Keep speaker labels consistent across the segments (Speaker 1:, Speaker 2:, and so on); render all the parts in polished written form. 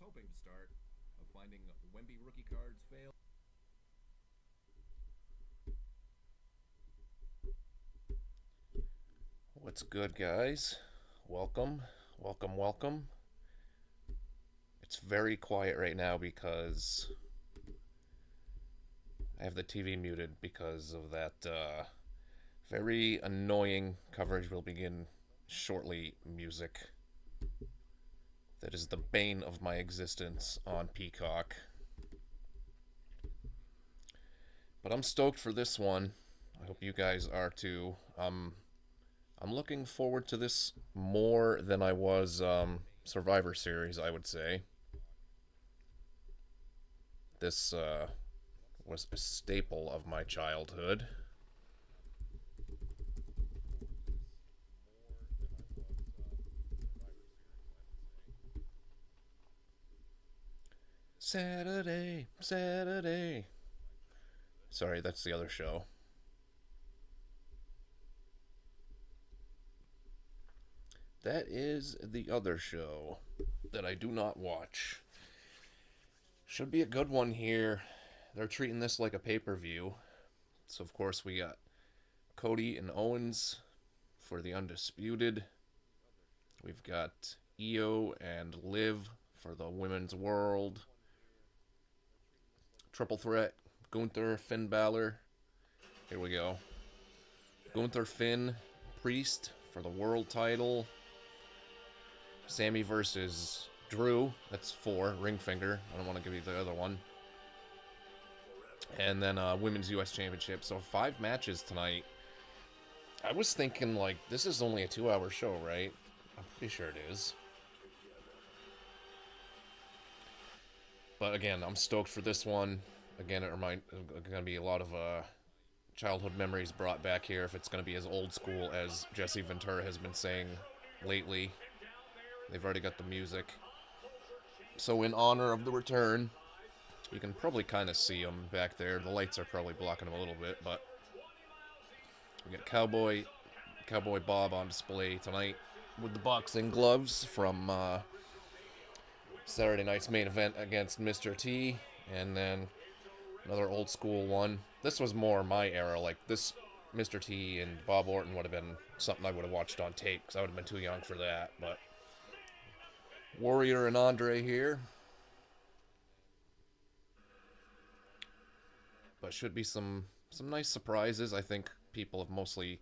Speaker 1: hoping to start of finding Wemby rookie cards fail.
Speaker 2: What's good, guys? Welcome, welcome, welcome. It's very quiet right now because I have the TV muted because of that very annoying coverage will begin shortly music. That is the bane of my existence on Peacock. But I'm stoked for this one. I hope you guys are too. I'm looking forward to this more than I was Survivor Series, I would say. This was a staple of my childhood. Saturday, Saturday. Sorry, that's the other show. That is the other show that I do not watch. Should be a good one here. They're treating this like a pay per view. So, of course, we got Cody and Owens for the Undisputed. We've got Io and Liv for the Women's World. Triple threat Gunther, Finn Balor. Here we go. Gunther, Finn, Priest for the world title. Sammy versus Drew. That's 4. Ring finger. I don't want to give you the other one. And then Women's U.S. Championship. So 5 matches tonight. I was thinking, like, this is only a 2-hour show, right? I'm pretty sure it is. But again, I'm stoked for this one. Again, it's going to be a lot of childhood memories brought back here if it's going to be as old school as Jesse Ventura has been saying lately. They've already got the music. So in honor of the return, you can probably kind of see them back there. The lights are probably blocking them a little bit, but we got Cowboy Bob on display tonight with the boxing gloves from Saturday night's main event against Mr. T, and then another old school one. This was more my era. Like, this Mr. T and Bob Orton would have been something I would have watched on tape because I would have been too young for that. But Warrior and Andre here. But should be some nice surprises. I think people have mostly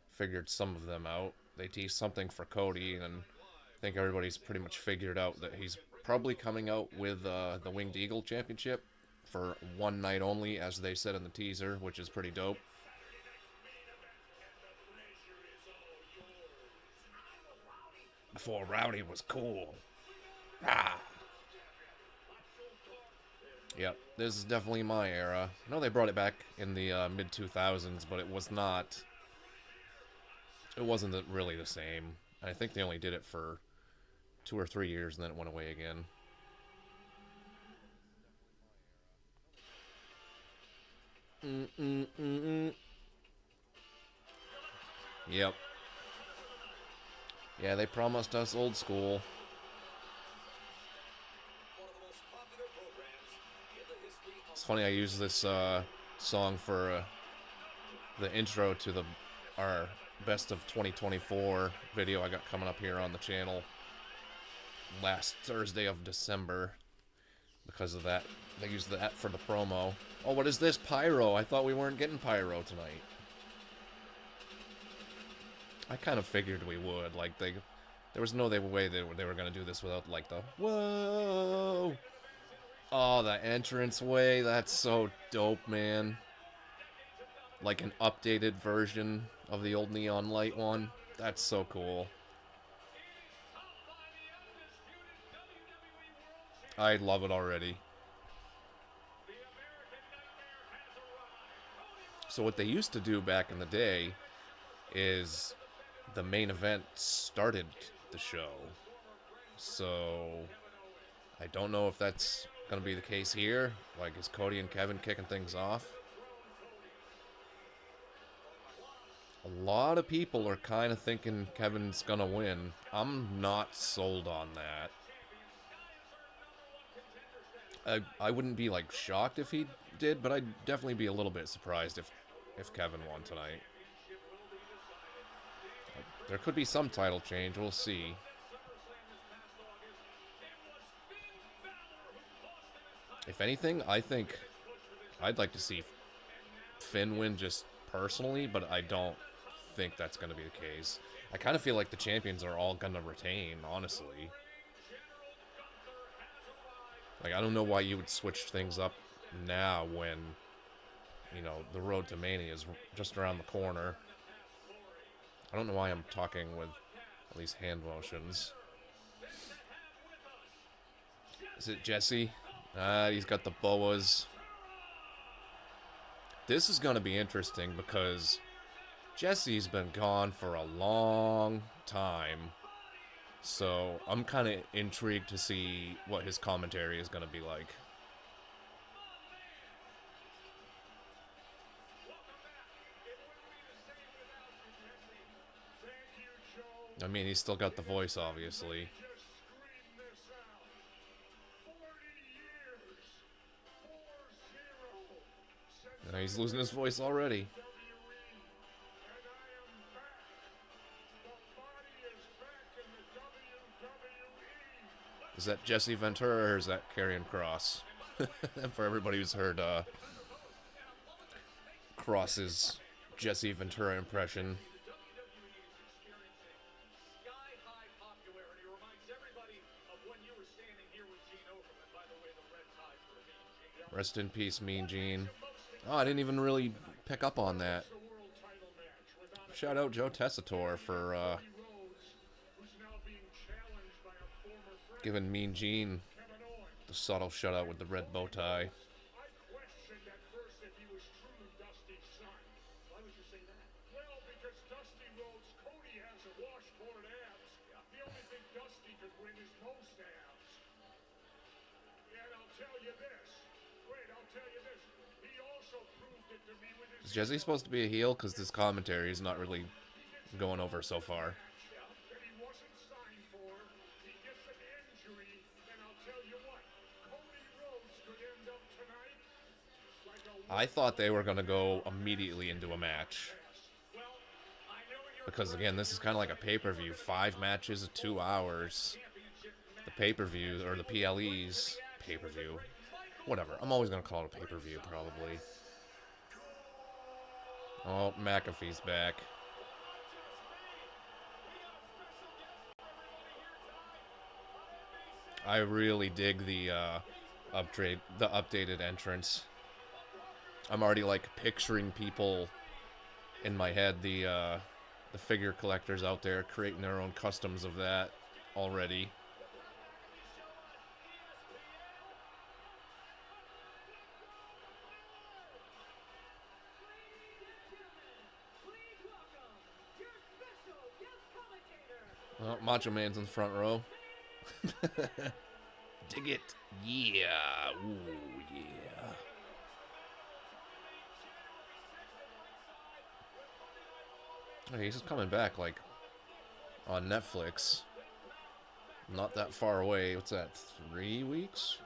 Speaker 2: figured some of them out. They teased something for Cody, and I think everybody's pretty much figured out that he's probably coming out with the Winged Eagle Championship for one night only, as they said in the teaser, which is pretty dope. Before Rowdy was cool. Ah. Yep, this is definitely my era. I know they brought it back in the mid-2000s, but it wasn't really the same. I think they only did it for 2 or 3 years, and then it went away again. Yep. Yeah, they promised us old school. It's funny, I use this song for the intro to our Best of 2024 video I got coming up here on the channel last Thursday of December. Because of that, they used that for the promo. Oh, what is this? Pyro. I thought we weren't getting pyro tonight. I kind of figured we would. Like, there was no way they were going to do this without, like, the whoa. Oh, the entrance way. That's so dope, man. Like an updated version of the old neon light one. That's so cool. I love it already. So what they used to do back in the day is the main event started the show. So I don't know if that's going to be the case here. Like, is Cody and Kevin kicking things off? A lot of people are kind of thinking Kevin's going to win. I'm not sold on that. I wouldn't be like shocked if he did, but I'd definitely be a little bit surprised if Kevin won tonight. There could be some title change. We'll see. If anything, I think I'd like to see Finn win just personally, but I don't think that's going to be the case. I kind of feel like the champions are all going to retain, honestly. Like, I don't know why you would switch things up now when, you know, the road to Mania is just around the corner. I don't know why I'm talking with all these hand motions. Is it Jesse? He's got the boas. This is going to be interesting because Jesse's been gone for a long time. So I'm kind of intrigued to see what his commentary is going to be like. I mean, he's still got the voice, obviously. And he's losing his voice already. Is that Jesse Ventura or is that Karrion Kross? For everybody who's heard Kross's Jesse Ventura impression. Rest in peace, Mean Gene. Oh, I didn't even really pick up on that. Shout out Joe Tessitore for giving Mean Gene the subtle shutout with the red bow tie. Is Jesse supposed to be a heel? Because this commentary is not really going over so far. I thought they were going to go immediately into a match. Because, again, this is kind of like a pay-per-view. 5 matches of 2 hours. The pay-per-view, or the PLE's pay-per-view. Whatever. I'm always going to call it a pay-per-view, probably. Oh, McAfee's back. I really dig the updated entrance. I'm already like picturing people in my head, the figure collectors out there creating their own customs of that already. Oh, Macho Man's in the front row. Dig it. Yeah. Ooh, yeah. Okay, he's just coming back, like, on Netflix. Not that far away. What's that, 3 weeks?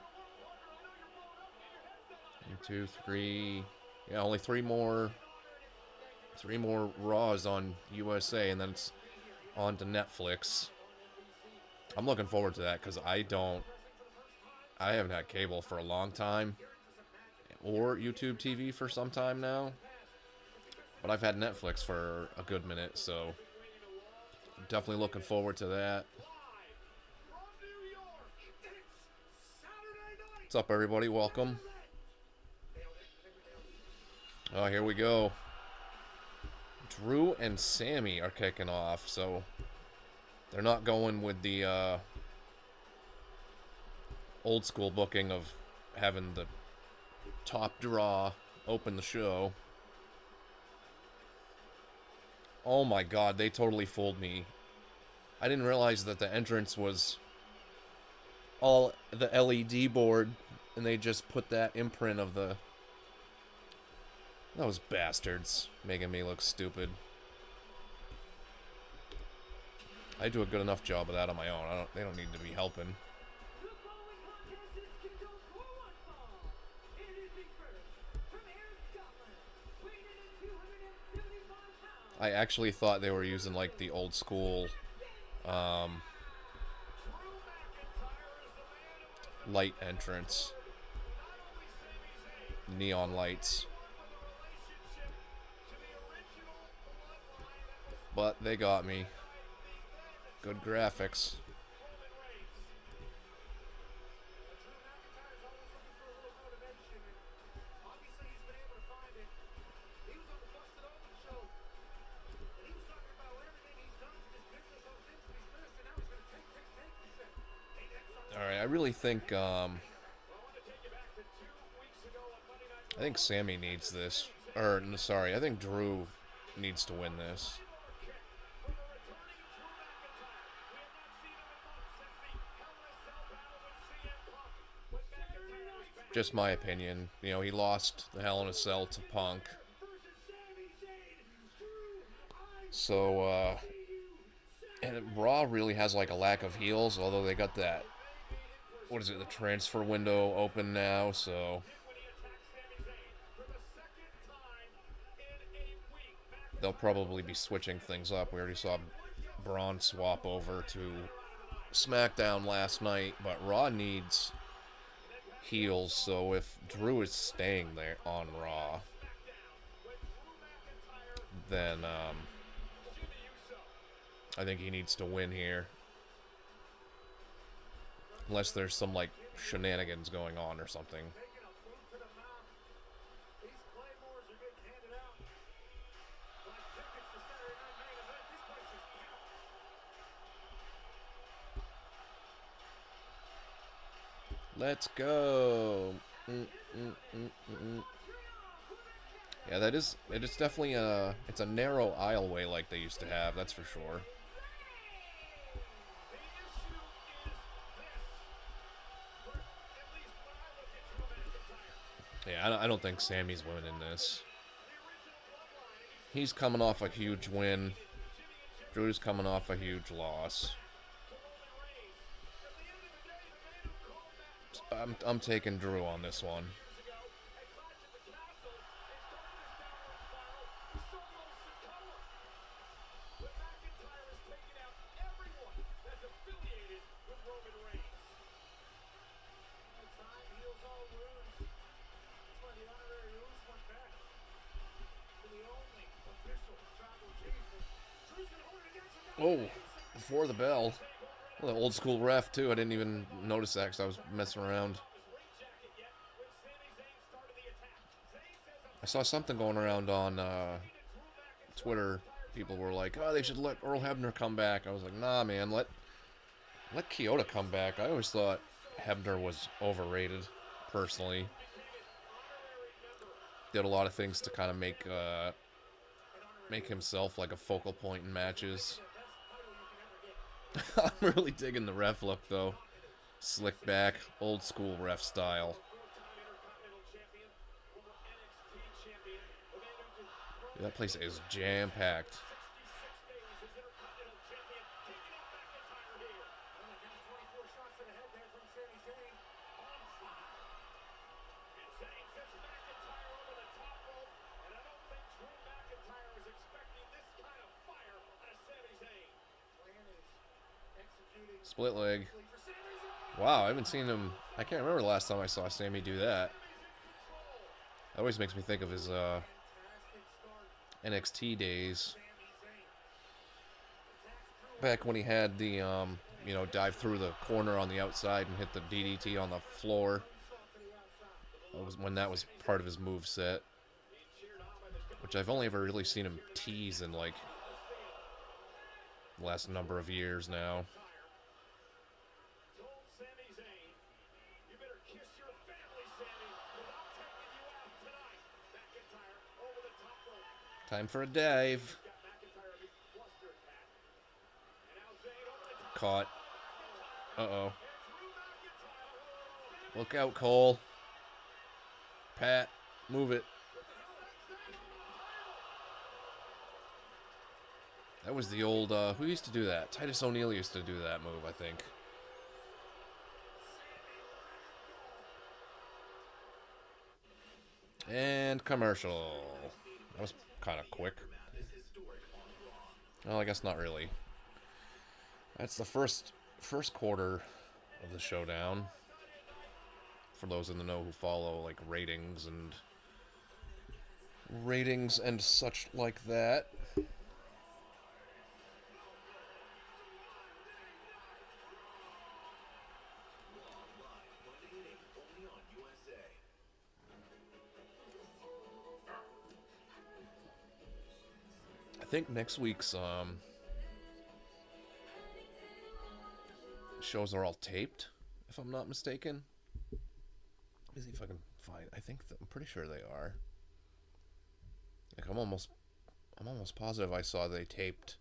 Speaker 2: 1, 2, 3. Yeah, only 3 more. 3 more Raws on USA, and then it's on to Netflix. I'm looking forward to that because I haven't had cable for a long time, or YouTube TV for some time now, but I've had Netflix for a good minute, so I'm definitely looking forward to that. What's up, everybody? Welcome. Oh, here we go. Drew and Sammy are kicking off, so they're not going with the old school booking of having the top draw open the show. Oh my god, they totally fooled me. I didn't realize that the entrance was all the LED board, and they just put that imprint of the... Those bastards making me look stupid. I do a good enough job of that on my own. They don't need to be helping. I actually thought they were using like the old school um, light entrance, neon lights, but they got me. Good graphics. All right, I really think I think Sammy needs this. Or sorry, I think Drew needs to win this. Just my opinion. You know, he lost the Hell in a Cell to Punk. So, and Raw really has like a lack of heels, although they got that, what is it, the transfer window open now, so they'll probably be switching things up. We already saw Braun swap over to SmackDown last night, but Raw needs heels, so if Drew is staying there on Raw, then I think he needs to win here. Unless there's some, like, shenanigans going on or something. Let's go. Yeah, it is definitely it's a narrow aisleway like they used to have, that's for sure. Yeah, I don't think Sammy's winning this. He's coming off a huge win. Drew's coming off a huge loss. I'm taking Drew on this one. Oh, before the bell. Well, the old school ref, too. I didn't even notice that because I was messing around. I saw something going around on Twitter. People were like, oh, they should let Earl Hebner come back. I was like, nah, man, let Kyoto come back. I always thought Hebner was overrated, personally. Did a lot of things to kind of make himself like a focal point in matches. I'm really digging the ref look, though. Slick back, old school ref style. That place is jam-packed. Split leg. Wow, I haven't seen him. I can't remember the last time I saw Sammy do that. That always makes me think of his NXT days. Back when he had the, dive through the corner on the outside and hit the DDT on the floor. That was when that was part of his moveset. Which I've only ever really seen him tease in, like, the last number of years now. Time for a dive. Caught. Uh-oh. Look out, Cole. Pat, move it. That was the old, who used to do that? Titus O'Neil used to do that move, I think. And commercial. That was kind of quick. Well, I guess not really. That's the first quarter of the showdown. For those in the know who follow like ratings and such like that. I think next week's shows are all taped, if I'm not mistaken. Let me see if I can find. I'm pretty sure they are. Like I'm almost positive I saw they taped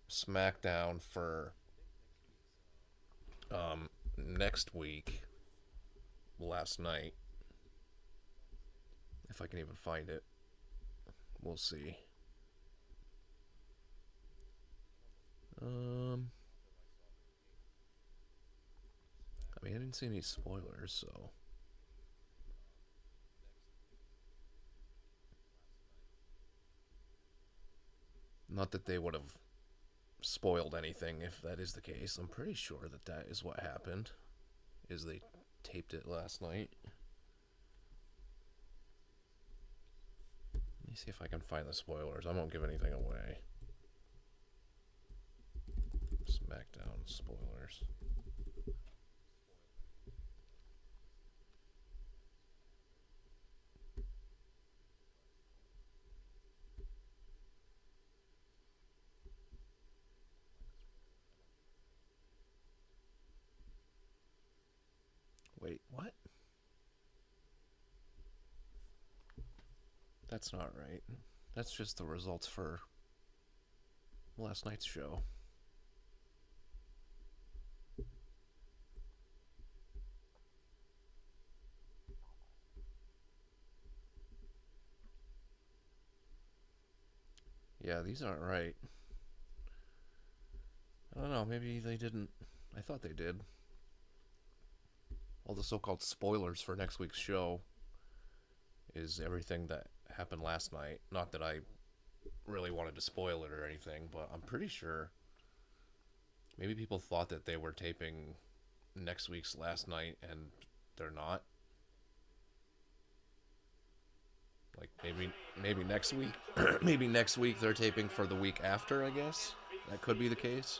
Speaker 2: SmackDown for next week last night. If I can even find it. We'll see. I mean, I didn't see any spoilers, so. Not that they would have spoiled anything if that is the case. I'm pretty sure that is what happened. Is they taped it last night. Let me see if I can find the spoilers. I won't give anything away. SmackDown spoilers. Wait, what? That's not right. That's just the results for last night's show. Yeah, these aren't right. I don't know, maybe they didn't. I thought they did. All the so-called spoilers for next week's show is everything that happened last night. Not that I really wanted to spoil it or anything, but I'm pretty sure maybe people thought that they were taping next week's last night and they're not. Like maybe next week maybe next week they're taping for the week after, I guess. That could be the case.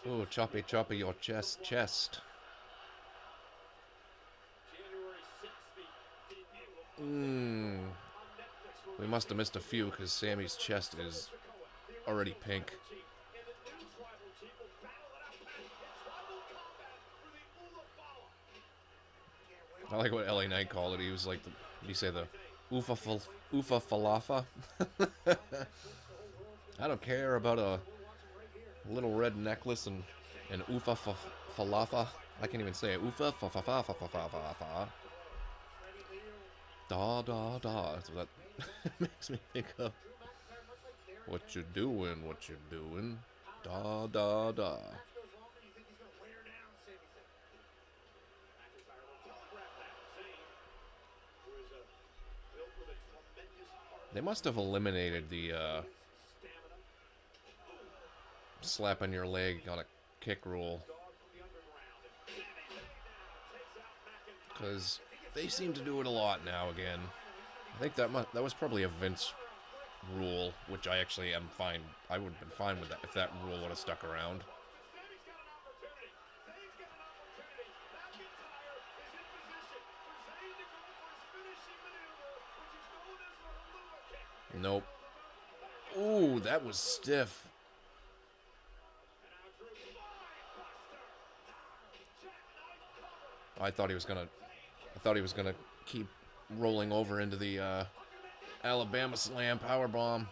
Speaker 2: Oh, choppy your chest. We must have missed a few because Sammy's chest is already pink. I like what LA Knight called it. He was like, did he say the Ufa Falafa? I don't care about a little red necklace and an Ufa Falafa. I can't even say it. Ufa Fa. Da. So that makes me think of what you doing. Da. They must have eliminated the slapping your leg on a kick rule, because they seem to do it a lot now again. I think that was probably a Vince rule, which I actually am fine. I would have been fine with that if that rule would have stuck around. Nope. Ooh, that was stiff. I thought he was gonna keep rolling over into the Alabama Slam powerbomb.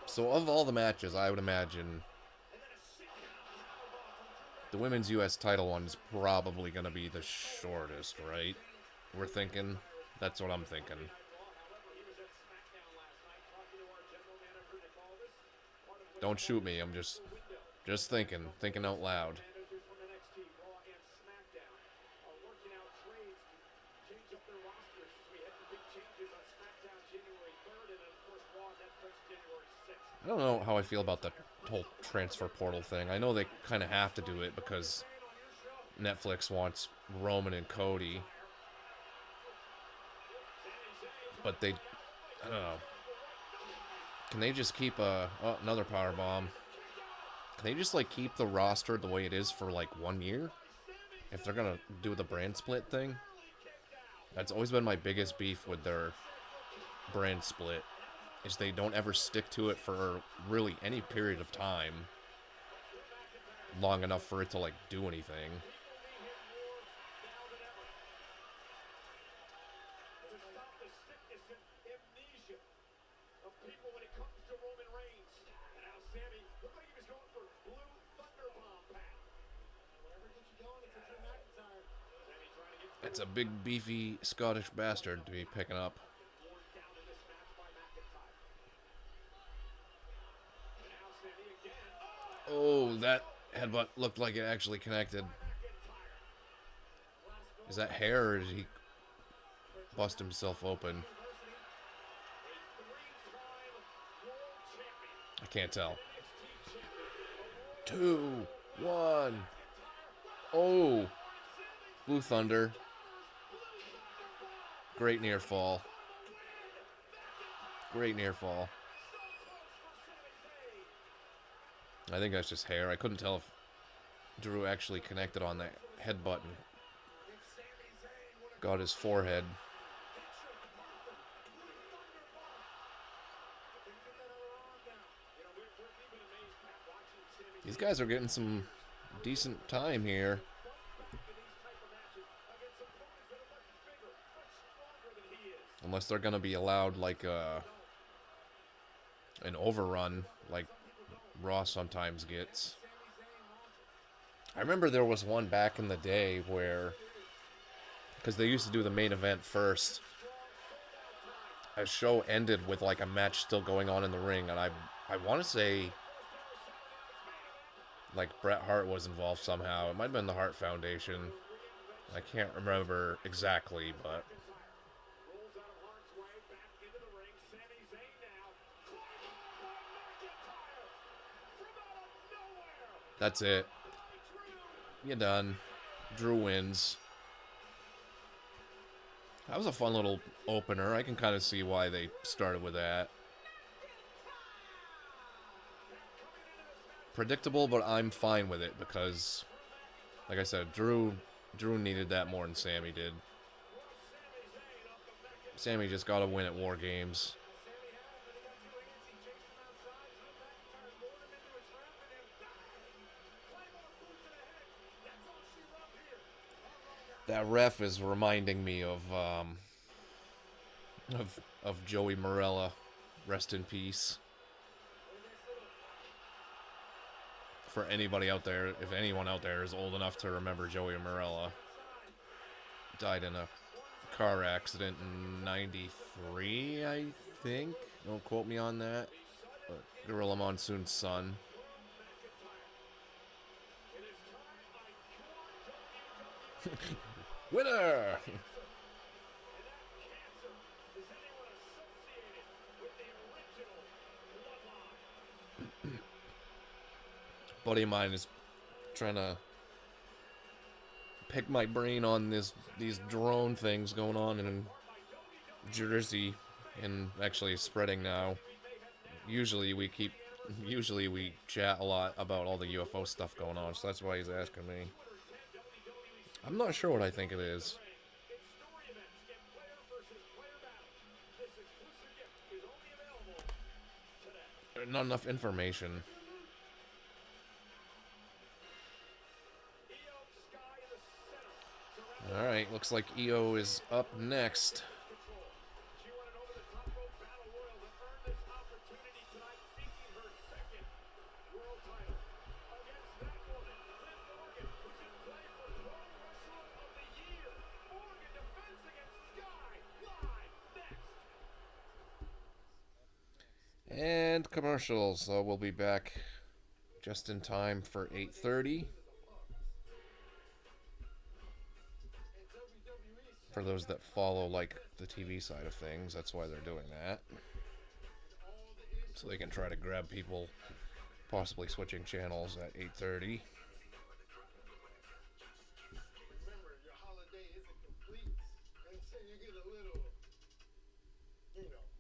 Speaker 2: So of all the matches, I would imagine the women's U.S. title one is probably going to be the shortest, right? We're thinking. That's what I'm thinking. Don't shoot me. I'm just thinking out loud. I don't know how I feel about the whole transfer portal thing. I know they kind of have to do it because Netflix wants Roman and Cody. But I don't know. Can they just keep another power bomb? Can they just like keep the roster the way it is for like 1 year? If they're gonna do the brand split thing? That's always been my biggest beef with their brand split. Is they don't ever stick to it for really any period of time long enough for it to like do anything. It's a big beefy Scottish bastard to be picking up. Oh, that headbutt looked like it actually connected. Is that hair, or did he bust himself open? I can't tell. 2, 1. Oh, Blue Thunder. Great near fall. Great near fall. I think that's just hair. I couldn't tell if Drew actually connected on that headbutt and got his forehead. These guys are getting some decent time here. Unless they're going to be allowed like an overrun like Raw sometimes gets. I remember there was one back in the day where, because they used to do the main event first, a show ended with like a match still going on in the ring, and I want to say like Bret Hart was involved somehow. It might have been the Hart Foundation. I can't remember exactly, but that's it. You're done. Drew wins. That was a fun little opener. I can kind of see why they started with that. Predictable, but I'm fine with it because, like I said, Drew needed that more than Sammy did. Sammy just got to win at War Games. That ref is reminding me of Joey Morella. Rest in peace. For anybody out there, if anyone out there is old enough to remember Joey Morella, died in a car accident in '93, I think. Don't quote me on that. But Gorilla Monsoon's son. Winner! Buddy of mine is trying to pick my brain on these drone things going on in Jersey, and actually spreading now. Usually we chat a lot about all the UFO stuff going on, so that's why he's asking me. I'm not sure what I think it is. Not enough information. Alright, looks like EO is up next. And commercials, so we'll be back just in time for 8:30. For those that follow, like, the TV side of things, that's why they're doing that. So they can try to grab people possibly switching channels at 8:30.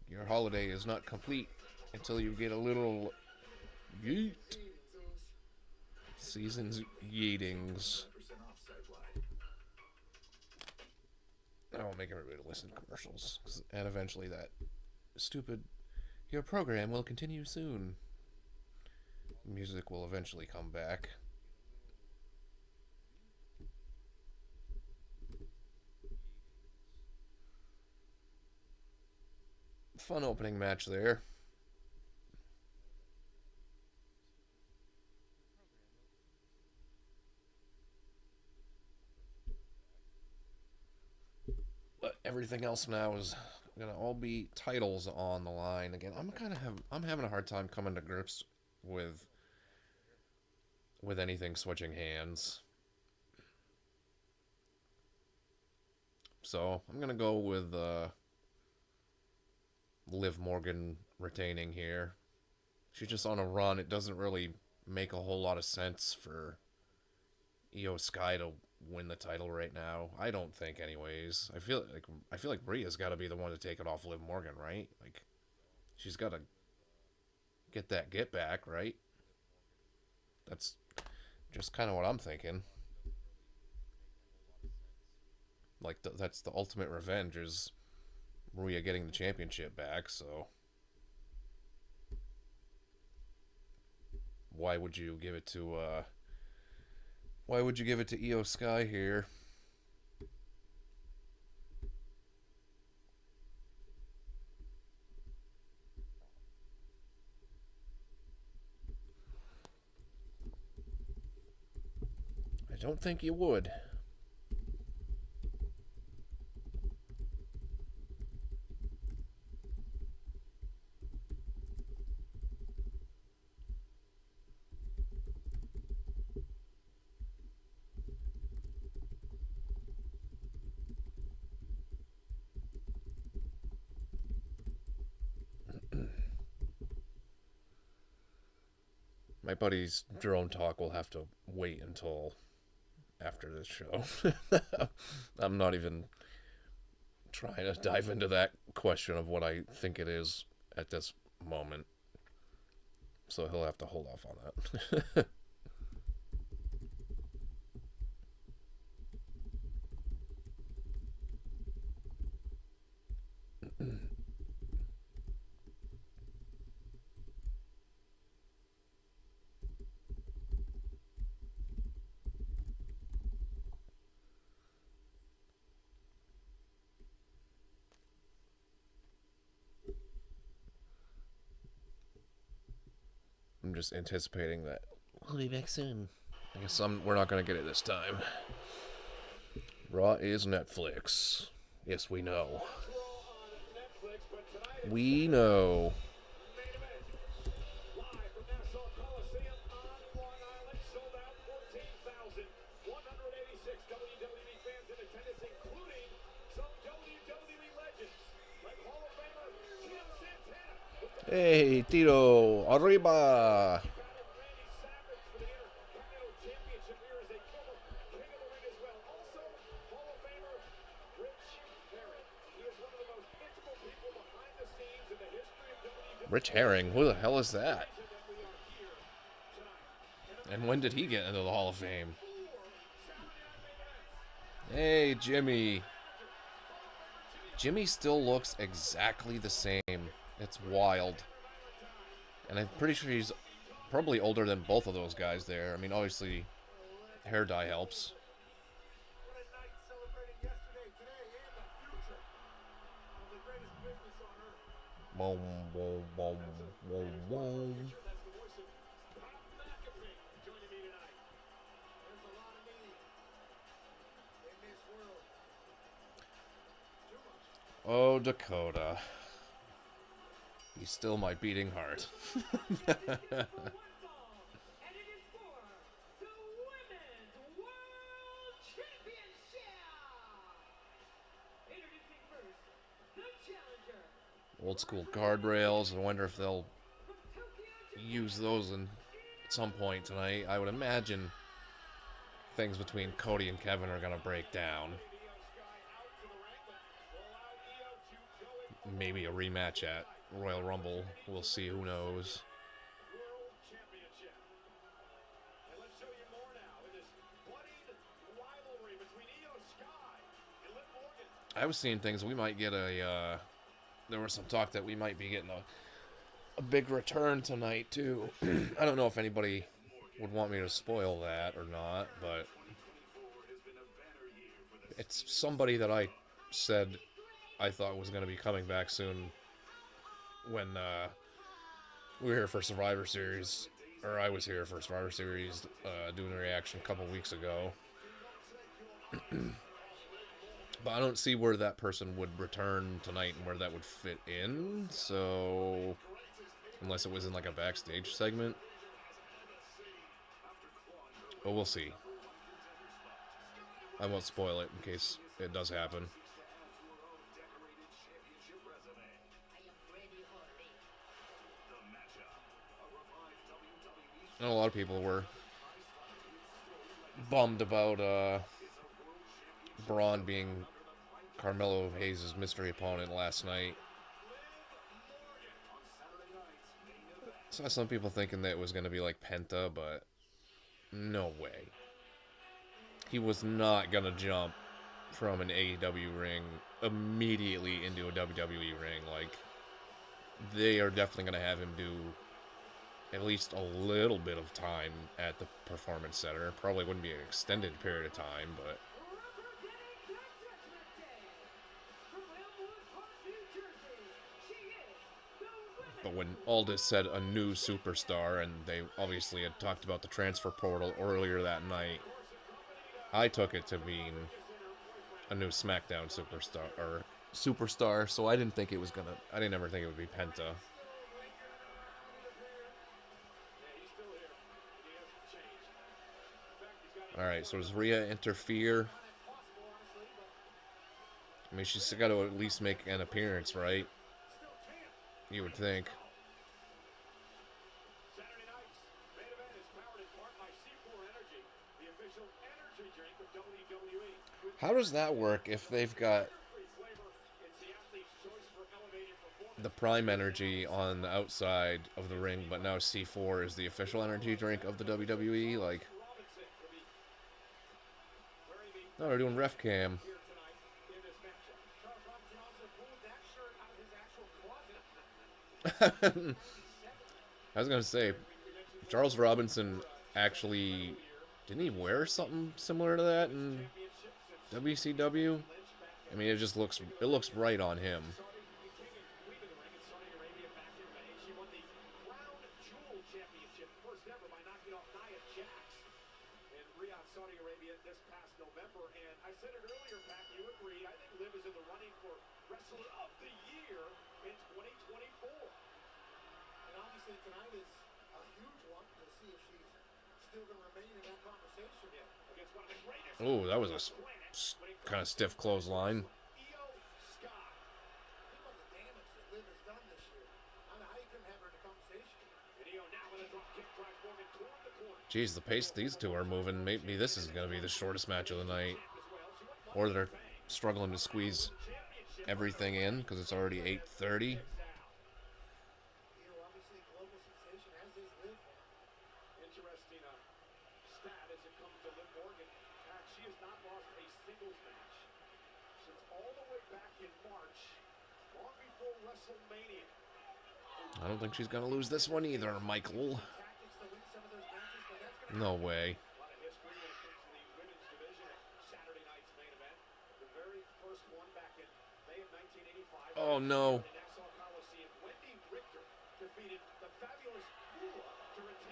Speaker 2: Your holiday is not complete until you get a little yeet. Season's yeetings. I'll make everybody listen to commercials. And eventually that stupid, your program will continue soon. Music will eventually come back. Fun opening match there. But everything else now is gonna all be titles on the line again. I'm having a hard time coming to grips with anything switching hands. So I'm gonna go with Liv Morgan retaining here. She's just on a run. It doesn't really make a whole lot of sense for Io Sky to win the title right now. I don't think, anyways. I feel like Rhea's got to be the one to take it off Liv Morgan, right? Like, she's got to get that get back, right? That's just kind of what I'm thinking. Like, that's the ultimate revenge, is Rhea getting the championship back, so why would you give it to Io Sky here? I don't think you would. My buddy's drone talk will have to wait until after this show. I'm not even trying to dive into that question of what I think it is at this moment. So he'll have to hold off on that. I'm just anticipating that we'll be back soon. I guess we're not going to get it this time. Raw is Netflix. Yes, we know. We know. Hey, Tito, arriba! Rich Herring, who the hell is that? And when did he get into the Hall of Fame? Hey, Jimmy. Jimmy still looks exactly the same. It's wild. And I'm pretty sure he's probably older than both of those guys there. I mean, obviously, hair dye helps. Boom, boom, boom, boom, boom. Oh, Dakota. He's still my beating heart. Old school guardrails. I wonder if they'll use those at some point tonight. I would imagine things between Cody and Kevin are going to break down. Maybe a rematch at Royal Rumble. We'll see. Who knows? I was seeing things. We might get a... there was some talk that we might be getting a big return tonight, too. I don't know if anybody would want me to spoil that or not, but it's somebody that I said I thought was going to be coming back soon when we were here for Survivor Series, or I was here for Survivor Series doing a reaction a couple weeks ago. But I don't see where that person would return tonight and where that would fit in, so unless it was in like a backstage segment. But we'll see. I won't spoil it in case it does happen. And a lot of people were bummed about Braun being Carmelo Hayes' mystery opponent last night. Saw some people thinking that it was going to be like Penta, but no way. He was not going to jump from an AEW ring immediately into a WWE ring. Like, they are definitely going to have him do at least a little bit of time at the Performance Center. Probably wouldn't be an extended period of time, but when Aldis said a new superstar, and they obviously had talked about the transfer portal earlier that night, I took it to mean a new SmackDown superstar, so I didn't think it was gonna, I didn't ever think it would be Penta. Alright, so does Rhea interfere? I mean, she's got to at least make an appearance, right? You would think. How does that work if they've got the Prime Energy on the outside of the ring, but now C4 is the official energy drink of the WWE? Like, no, they're doing ref cam. I was gonna say, Charles Robinson actually, didn't he wear something similar to that in WCW? I mean, it looks right on him. Oh, that was a kind of stiff clothesline. Jeez, the pace these two are moving. Maybe this is going to be the shortest match of the night. Or they're struggling to squeeze everything in because it's already 8:30. I don't think she's going to lose this one either, Michael. No way. Oh, no.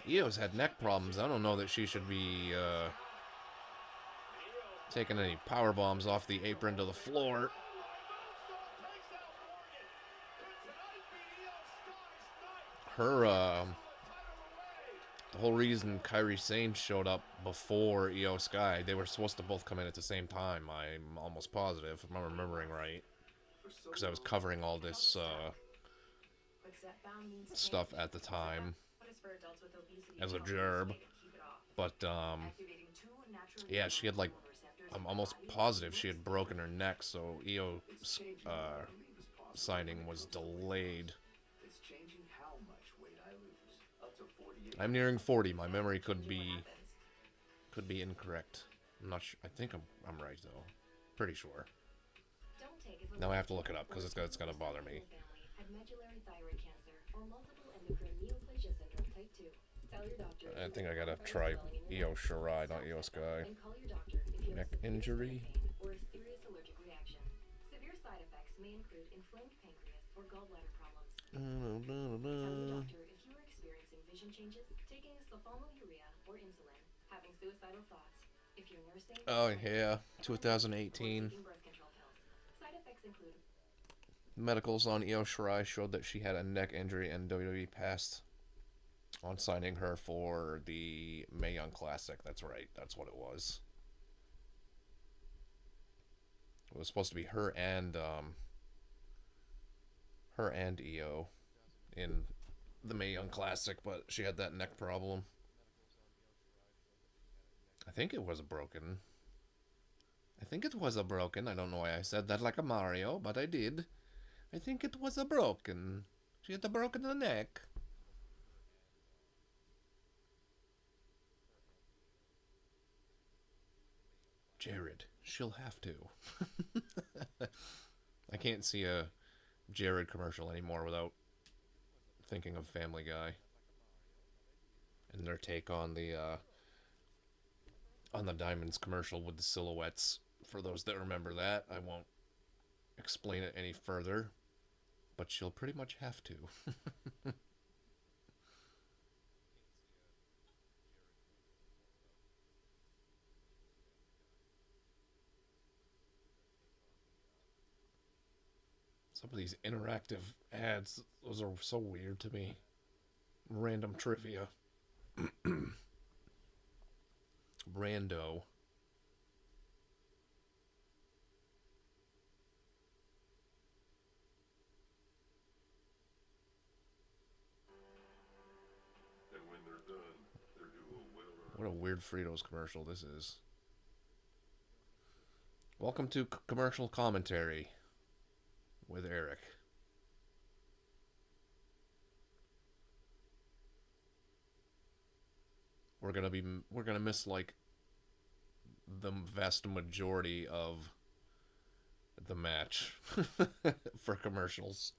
Speaker 2: Io's had neck problems. I don't know that she should be taking any power bombs off the apron to the floor. her, the whole reason Kairi Sane showed up before Io Sky, they were supposed to both come in at the same time. I'm almost positive, if I'm remembering right. Because I was covering all this stuff at the time as a gerb. But, yeah, she had, like, I'm almost positive she had broken her neck, so Io signing was delayed. I'm nearing 40. My memory could be incorrect. I'm not sure. I think I'm right though. Pretty sure. Now I have to look it up because it's gonna bother me. I think I gotta try Io Shirai, not Io Sky. Neck injury. Oh yeah, 2018. Medicals on Io Shirai showed that she had a neck injury, and WWE passed on signing her for the Mae Young Classic. That's right. That's what it was. It was supposed to be her and Io in the Mae Young Classic, but she had that neck problem. I think it was a broken. I don't know why I said that like a Mario, but I did. I think it was a broken. She had a broken neck. Jared, she'll have to. I can't see a Jared commercial anymore without thinking of Family Guy and their take on the Diamonds commercial with the silhouettes. For those that remember that, I won't explain it any further, but she'll pretty much have to. Some of these interactive ads, those are so weird to me. Random trivia. Brando. What a weird Fritos commercial this is. Welcome to commercial commentary with Eric. We're gonna miss like the vast majority of the match for commercials.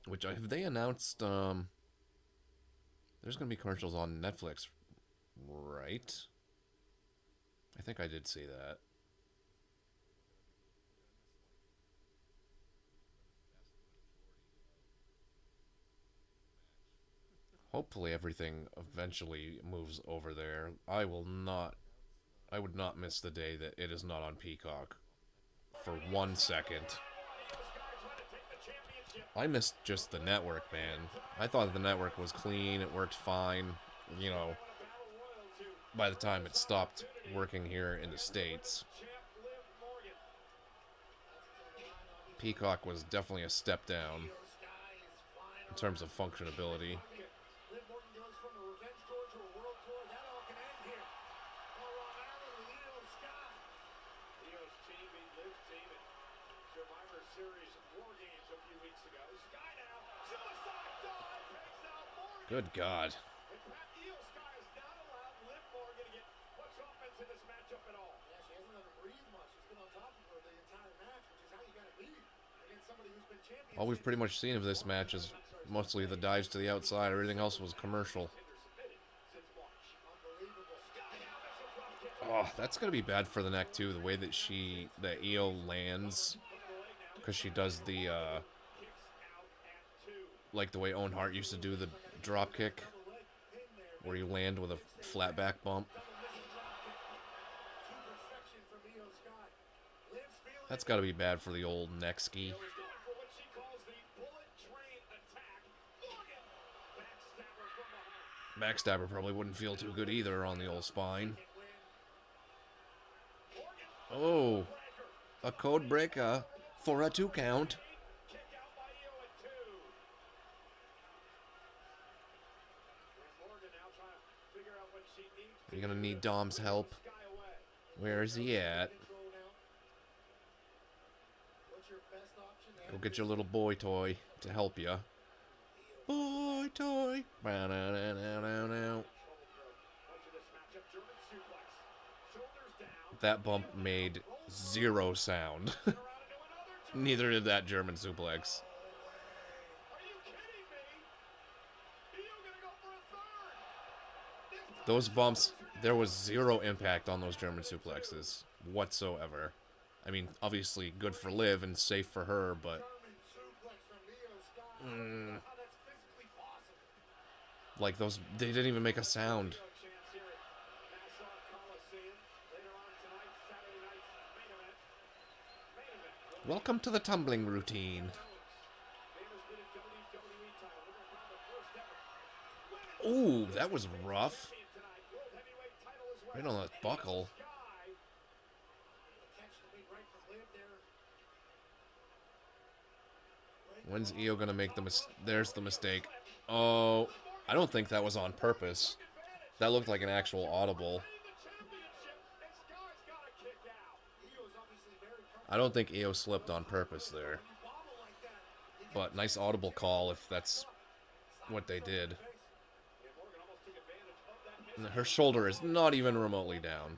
Speaker 2: Which have they announced? There's gonna be commercials on Netflix, right? I think I did see that. Hopefully everything eventually moves over there. I would not miss the day that it is not on Peacock for 1 second. I missed just the network, man. I thought the network was clean, it worked fine, you know, by the time it stopped working here in the States. Peacock was definitely a step down in terms of functionability. Good God. All we've pretty much seen of this match is mostly the dives to the outside. Everything else was commercial. Oh, that's going to be bad for the neck, too. The way that Io lands. Because she does the, like the way Owen Hart used to do the drop kick. Where you land with a flat back bump. That's got to be bad for the old neck ski. Backstabber probably wouldn't feel too good either on the old spine. Oh, a code breaker for a 2 count. You're gonna need Dom's help. Where is he at? Go get your little boy toy to help you. Boy toy. That bump made 0 sound. Neither did that German suplex. Those bumps, there was 0 impact on those German suplexes whatsoever. I mean, obviously good for Liv and safe for her, but... like those, they didn't even make a sound. Welcome to the tumbling routine. Ooh, that was rough. Right on that buckle. When's Io gonna make the mistake? There's the mistake. Oh, I don't think that was on purpose. That looked like an actual audible. I don't think Io slipped on purpose there. But nice audible call if that's what they did. Her shoulder is not even remotely down.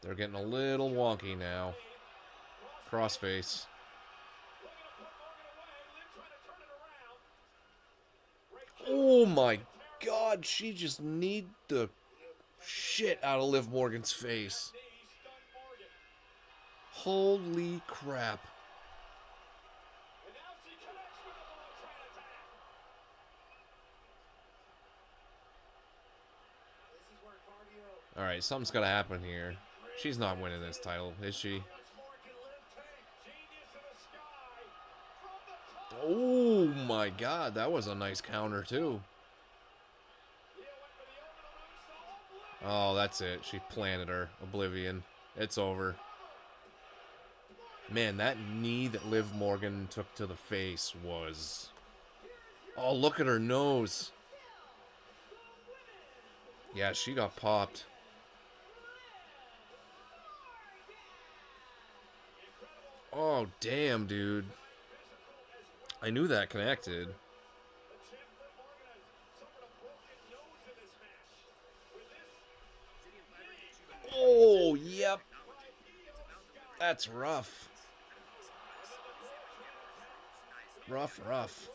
Speaker 2: They're getting a little wonky now. Crossface. Oh my god, she just kneed the shit out of Liv Morgan's face. Holy crap. Alright, something's gotta happen here. She's not winning this title, is she? Oh my god, that was a nice counter too. Oh, that's it. She planted her. Oblivion. It's over. Man, that knee that Liv Morgan took to the face was... oh, look at her nose. Yeah, she got popped. Oh, damn, dude. I knew that connected. Oh, yep. That's rough. Rough.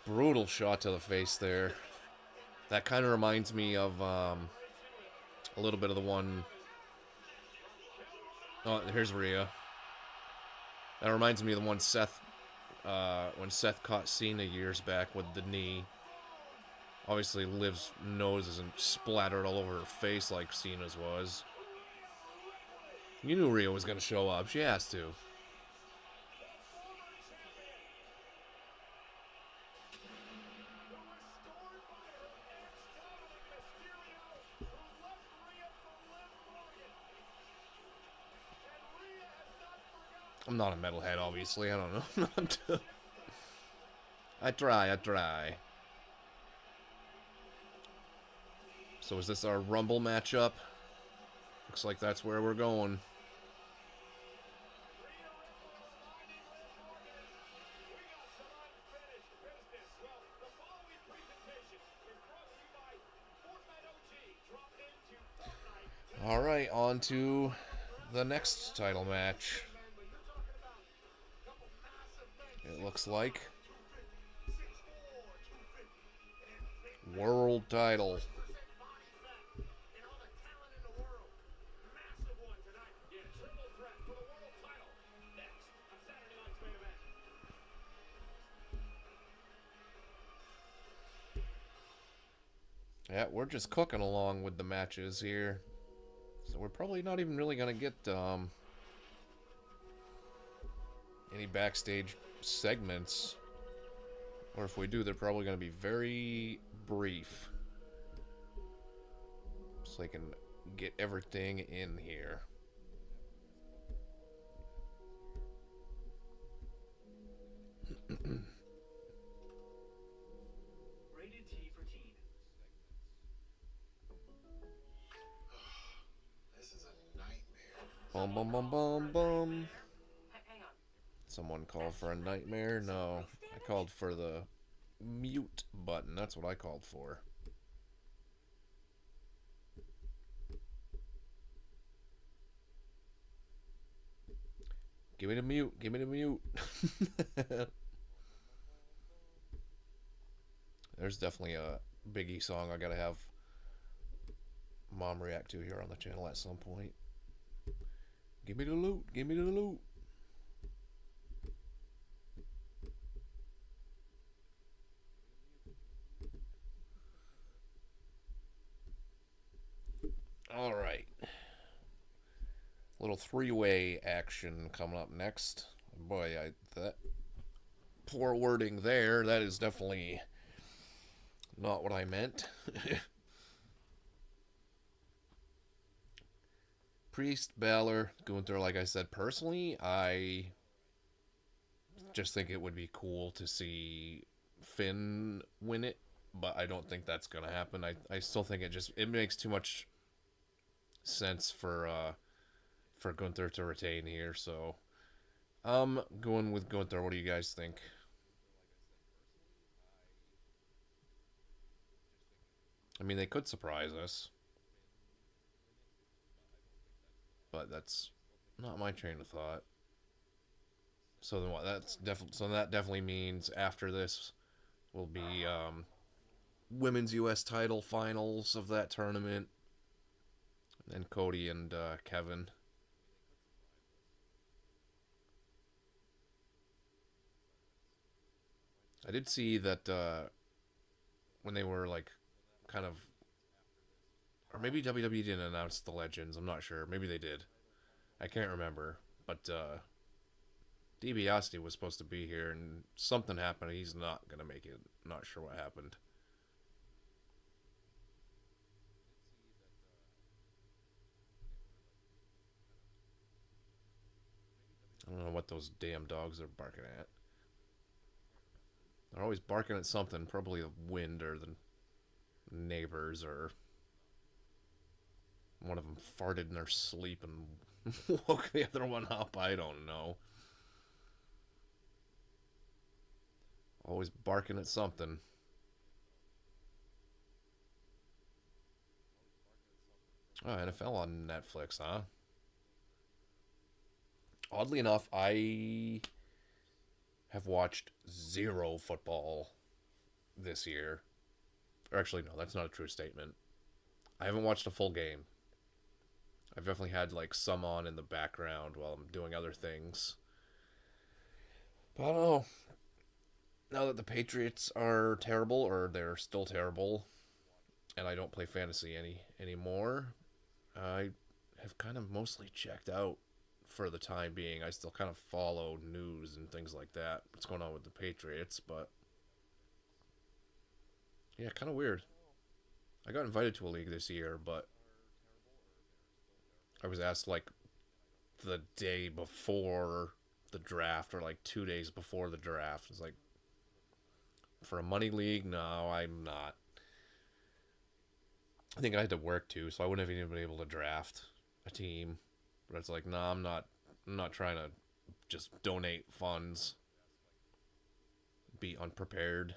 Speaker 2: Brutal shot to the face there. That kind of reminds me of a little bit of the one... oh, here's Rhea. That reminds me of the one Seth... when Seth caught Cena years back with the knee. Obviously, Liv's nose isn't splattered all over her face like Cena's was. You knew Rhea was going to show up. She has to. I'm not a metalhead, obviously. I don't know. I try. So is this our Rumble matchup? Looks like that's where we're going. Alright, on to the next title match. It looks like world title. Yeah, we're just cooking along with the matches here. So we're probably not even really going to get any backstage segments. Or if we do, they're probably going to be very brief. So I can get everything in here.
Speaker 3: Rated T for teen. This is a nightmare.
Speaker 2: Bum bum bum bum bum. Someone called for a nightmare? No. I called for the mute button. That's what I called for. Give me the mute. Give me the mute. There's definitely a Biggie song I gotta have Mom react to here on the channel at some point. Give me the loot. Give me the loot. All right. Little three-way action coming up next. Boy, that poor wording there. That is definitely not what I meant. Priest, Balor, Gunther. Like I said, personally, I just think it would be cool to see Finn win it, but I don't think that's gonna happen. I still think it makes too much sense for Gunther to retain here, so I'm going with Gunther. What do you guys think? I mean, they could surprise us, but that's not my train of thought. So then what? That definitely means after this will be women's U.S. title finals of that tournament, and Cody and Kevin. I did see that when they were like kind of, or maybe WWE didn't announce the legends. I'm not sure. Maybe they did. I can't remember. But DiBiase was supposed to be here, and something happened. He's not gonna make it. Not sure what happened. I don't know what those damn dogs are barking at. They're always barking at something. Probably the wind or the neighbors, or one of them farted in their sleep and woke the other one up. I don't know. Always barking at something. Oh, NFL on Netflix, huh? Oddly enough, I have watched zero football this year. Or actually, no, that's not a true statement. I haven't watched a full game. I've definitely had like some on in the background while I'm doing other things. But I don't know. Now that the Patriots are terrible, or they're still terrible, and I don't play fantasy anymore, I have kind of mostly checked out for the time being. I still kind of follow news and things like that. What's going on with the Patriots, but yeah, kind of weird. I got invited to a league this year, but I was asked like the day before the draft, or like 2 days before the draft. It's like, for a money league, no, I'm not. I think I had to work too, so I wouldn't have even been able to draft a team. But it's like, nah, I'm not trying to just donate funds, be unprepared.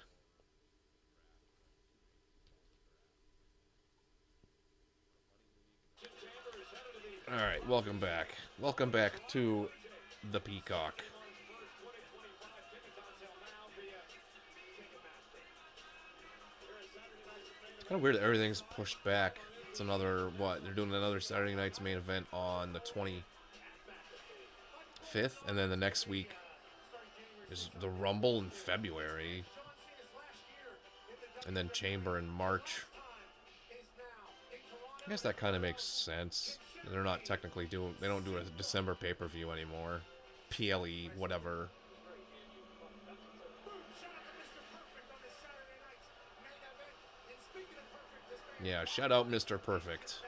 Speaker 2: All right, welcome back. Welcome back to the Peacock. Kind of weird that everything's pushed back. It's another, what? They're doing another Saturday night's main event on the 25th, and then the next week is the Rumble in February, and then Chamber in March. I guess that kind of makes sense. They're not technically doing. They don't do a December pay-per-view anymore. PLE, whatever. Yeah, shout out Mr. Perfect.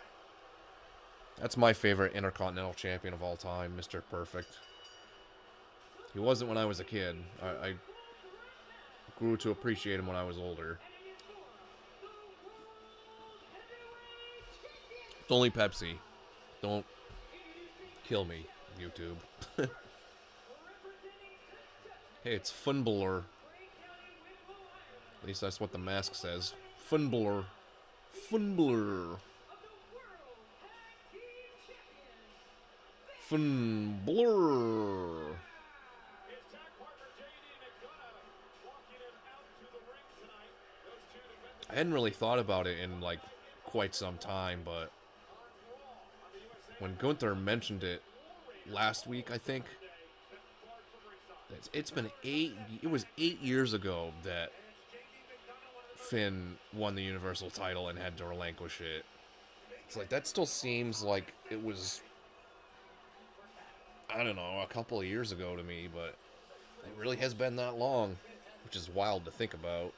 Speaker 2: That's my favorite Intercontinental Champion of all time, Mr. Perfect. He wasn't when I was a kid. I grew to appreciate him when I was older. It's only Pepsi. Don't kill me, YouTube. Hey, it's Funbler. At least that's what the mask says. Funbler. Funbler. Funbler. I hadn't really thought about it in like quite some time, but when Gunther mentioned it last week, I think it's been it was 8 years ago that Finn won the Universal title and had to relinquish it. It's like, that still seems like it was, I don't know, a couple of years ago to me, but it really has been that long, which is wild to think about.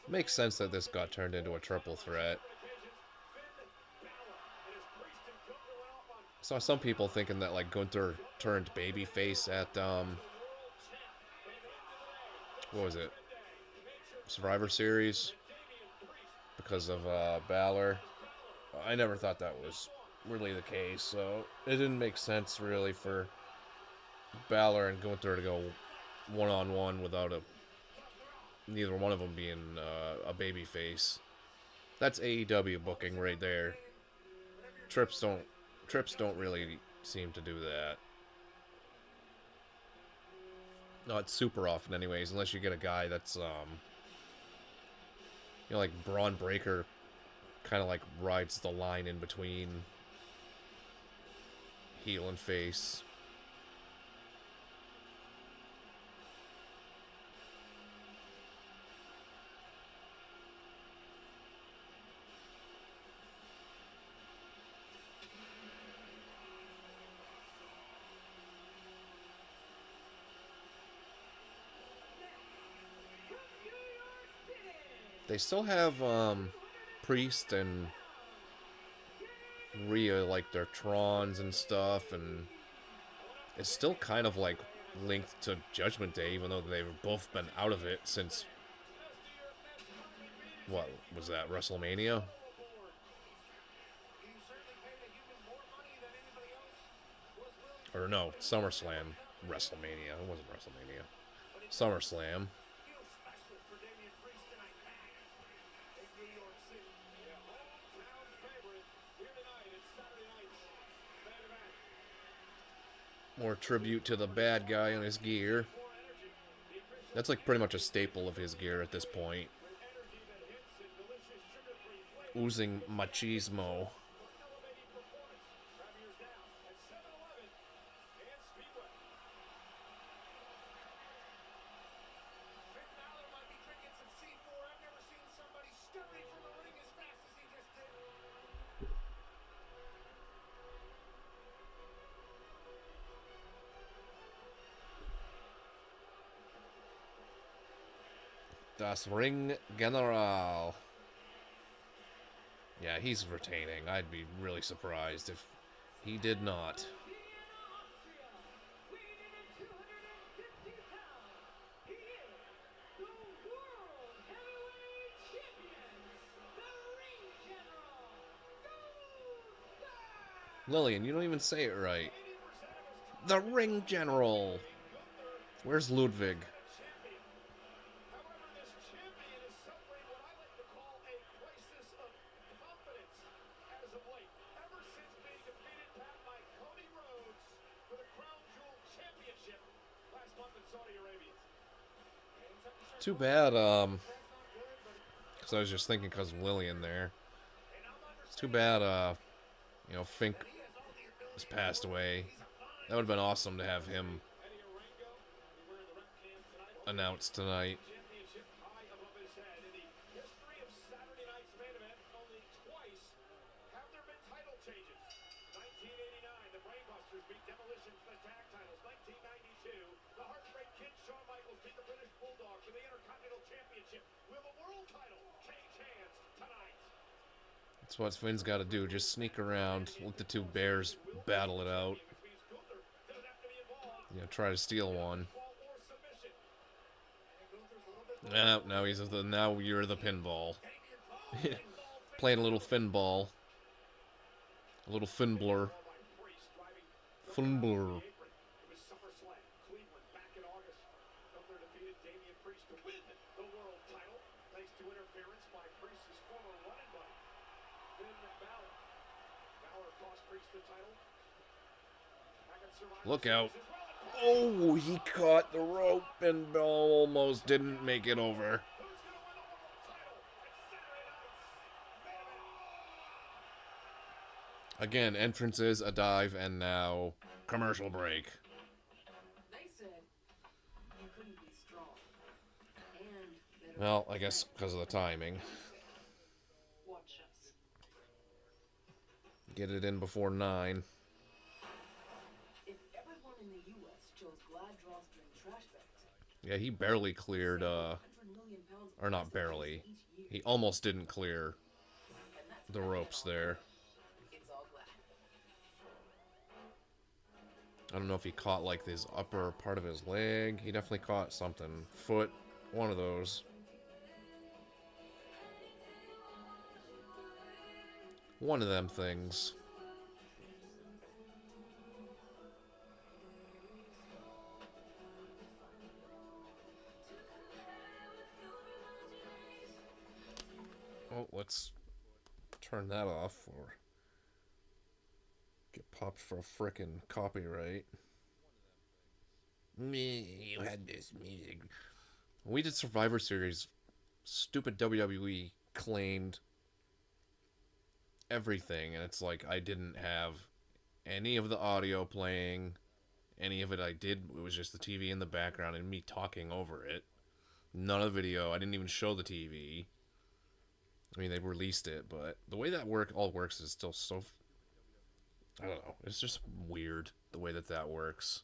Speaker 2: Makes sense that this got turned into a triple threat. Saw some people thinking that like Gunther turned babyface at what was it? Survivor Series because of Balor. I never thought that was really the case, so it didn't make sense really for Balor and Gunther to go one-on-one without neither one of them being a babyface. That's AEW booking right there. Trips don't really seem to do that. Not super often anyways, unless you get a guy that's like Braun Breaker kind of like rides the line in between heel and face. They still have Priest and Rhea like their Trons and stuff, and it's still kind of like linked to Judgment Day, even though they've both been out of it since, what was that, WrestleMania? Or no, SummerSlam. WrestleMania. It wasn't WrestleMania. SummerSlam. More tribute to the bad guy on his gear. That's like pretty much a staple of his gear at this point. Oozing machismo. Das Ring General. Yeah, he's retaining. I'd be really surprised if he did not. Lillian, you don't even say it right. The Ring General. Where's Ludwig? Too bad, because I was just thinking because of Lillian there. It's too bad, Fink has passed away. That would have been awesome to have him announced tonight.
Speaker 4: Championship high above his head. In the history of Saturday night's main event, only twice have there been title changes. 1989, the Brainbusters beat Demolition for the tag titles. 1992, the Heartbreak Kid Shawn Michaels beat the British Bulldog for the Intercontinental Championship. With a world title, cage hands tonight.
Speaker 2: That's what Finn's got to do. Just sneak around, let the two bears battle it out.
Speaker 4: Which means Gunther doesn't have to be involved.
Speaker 2: You know, try to steal one.
Speaker 4: Fall or submission.
Speaker 2: Now he's now you're the pinball. Playing a little Finn ball. A little Finnblur. Finnblur.
Speaker 4: It was SummerSlam, Cleveland, back in August. Gunther defeated Damian Priest to win the world title, thanks to interference by Priest's former running buddy, Finn Balor. Balor cost Priest the title. Back at Survivor
Speaker 2: Look
Speaker 4: Series
Speaker 2: out.
Speaker 4: as well.
Speaker 2: Oh, he caught the rope and almost didn't make it over.
Speaker 4: Who's going to win the world title? It's Saturday night's main event.
Speaker 2: Again, entrances, a dive, and now commercial break.
Speaker 5: They said you couldn't be strong. And better
Speaker 2: Well, I guess because of the timing.
Speaker 5: watch us.
Speaker 2: Get it in before 9.
Speaker 5: If everyone in the US chose glad drawstring trash bags,
Speaker 2: Yeah, he barely cleared,
Speaker 5: 100 million pounds of
Speaker 2: or not
Speaker 5: plastic
Speaker 2: barely.
Speaker 5: waste each year,
Speaker 2: He almost didn't clear
Speaker 5: and that's
Speaker 2: the ropes there.
Speaker 5: it's all glad.
Speaker 2: I don't know if he caught like his upper part of his leg. He definitely caught something. Foot, one of those. One of them things. Oh, let's turn that off or get popped for a frickin' copyright. Me, you had this music. When we did Survivor Series, stupid WWE claimed everything, and it's like I didn't have any of the audio playing. Any of it I did, it was just the TV in the background and me talking over it. None of the video. I didn't even show the TV. I mean, they released it, but the way that all works is still so... I don't know. It's just weird, the way that works.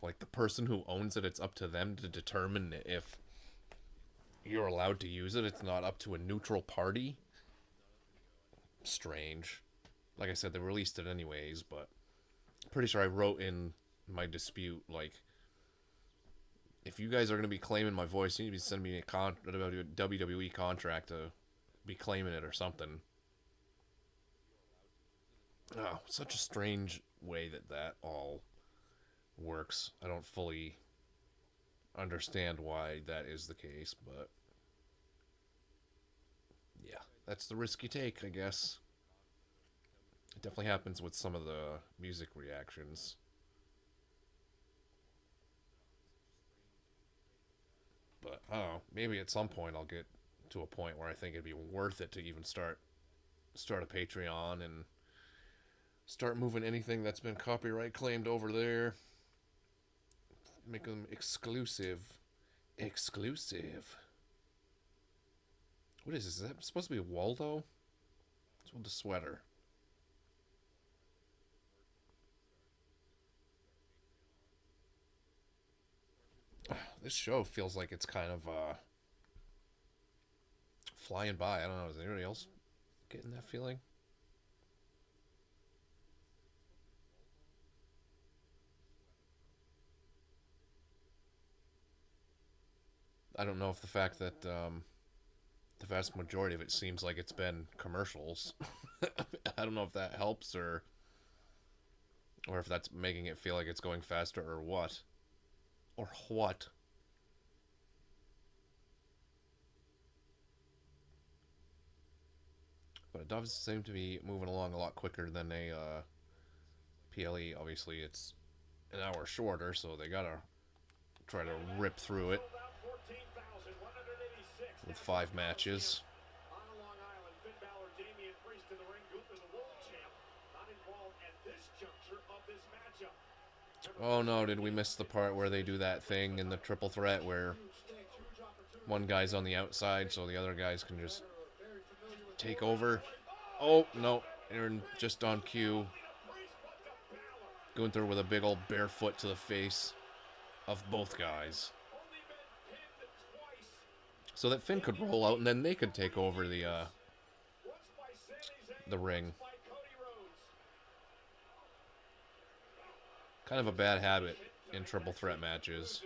Speaker 2: Like, the person who owns it, it's up to them to determine if you're allowed to use it. It's not up to a neutral party. Strange. Like I said, they released it anyways, but... pretty sure I wrote in my dispute, like... if you guys are going to be claiming my voice, you need to be sending me a WWE contract to be claiming it or something. Oh, such a strange way that all works. I don't fully understand why that is the case, but... yeah, that's the risk you take, I guess. It definitely happens with some of the music reactions. But, I don't know, maybe at some point I'll get to a point where I think it'd be worth it to even start a Patreon and start moving anything that's been copyright claimed over there. Make them exclusive. Exclusive. What is this? Is that supposed to be Waldo? What's with the sweater? This show feels like it's kind of flying by. I don't know. Is anybody else getting that feeling? I don't know if the fact that the vast majority of it seems like it's been commercials. I don't know if that helps or if that's making it feel like it's going faster or what. Or what. But it does seem to be moving along a lot quicker than a PLE. Obviously, it's an hour shorter, so they gotta try to rip through it with 5 matches.
Speaker 4: On Long Island, Finn Balor, Damian Priest in the ring. Gunther, the world champ, not involved at
Speaker 2: Oh no, did we miss the part where they do that thing in the triple threat where one guy's on the outside so the other guys can just take over? Oh, no. Aaron just on cue. Gunther with a big old bare foot to the face of both guys. So that Finn could roll out and then they could take over the ring. Kind of a bad habit in triple threat matches.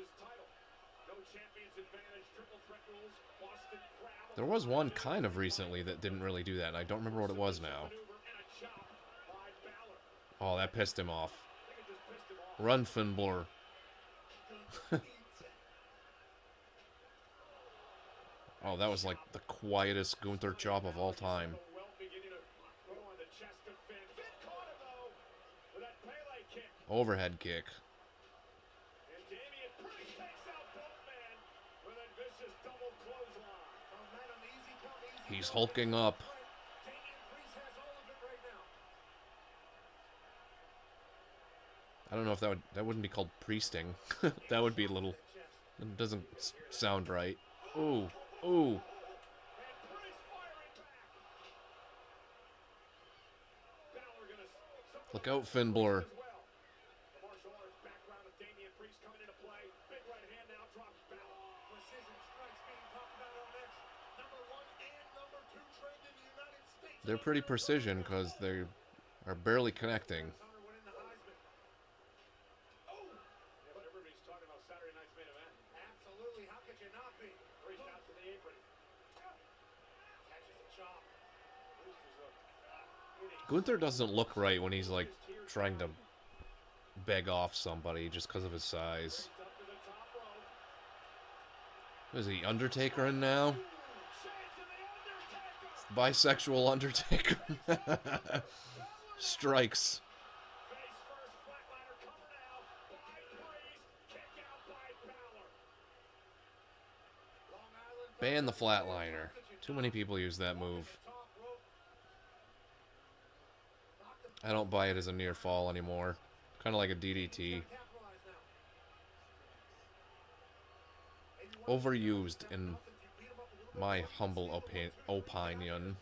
Speaker 2: There was one kind of recently that didn't really do that, and I don't remember what it was now. Oh, that pissed him off. Run, Finn Balor. Oh, that was like the quietest Gunther chop of all time. Overhead kick. He's hulking up. I don't know if that wouldn't be called priesting. That would be a little. It doesn't sound right. Ooh, ooh. Look out, Finn Balor. They're pretty precision because they are barely connecting. Gunther doesn't look right when he's like trying to beg off somebody just because of his size. Is he Undertaker in now? Bisexual Undertaker. Strikes. Ban the flatliner. Too many people use that move. I don't buy it as a near fall anymore. Kind of like a DDT. Overused in my humble opinion,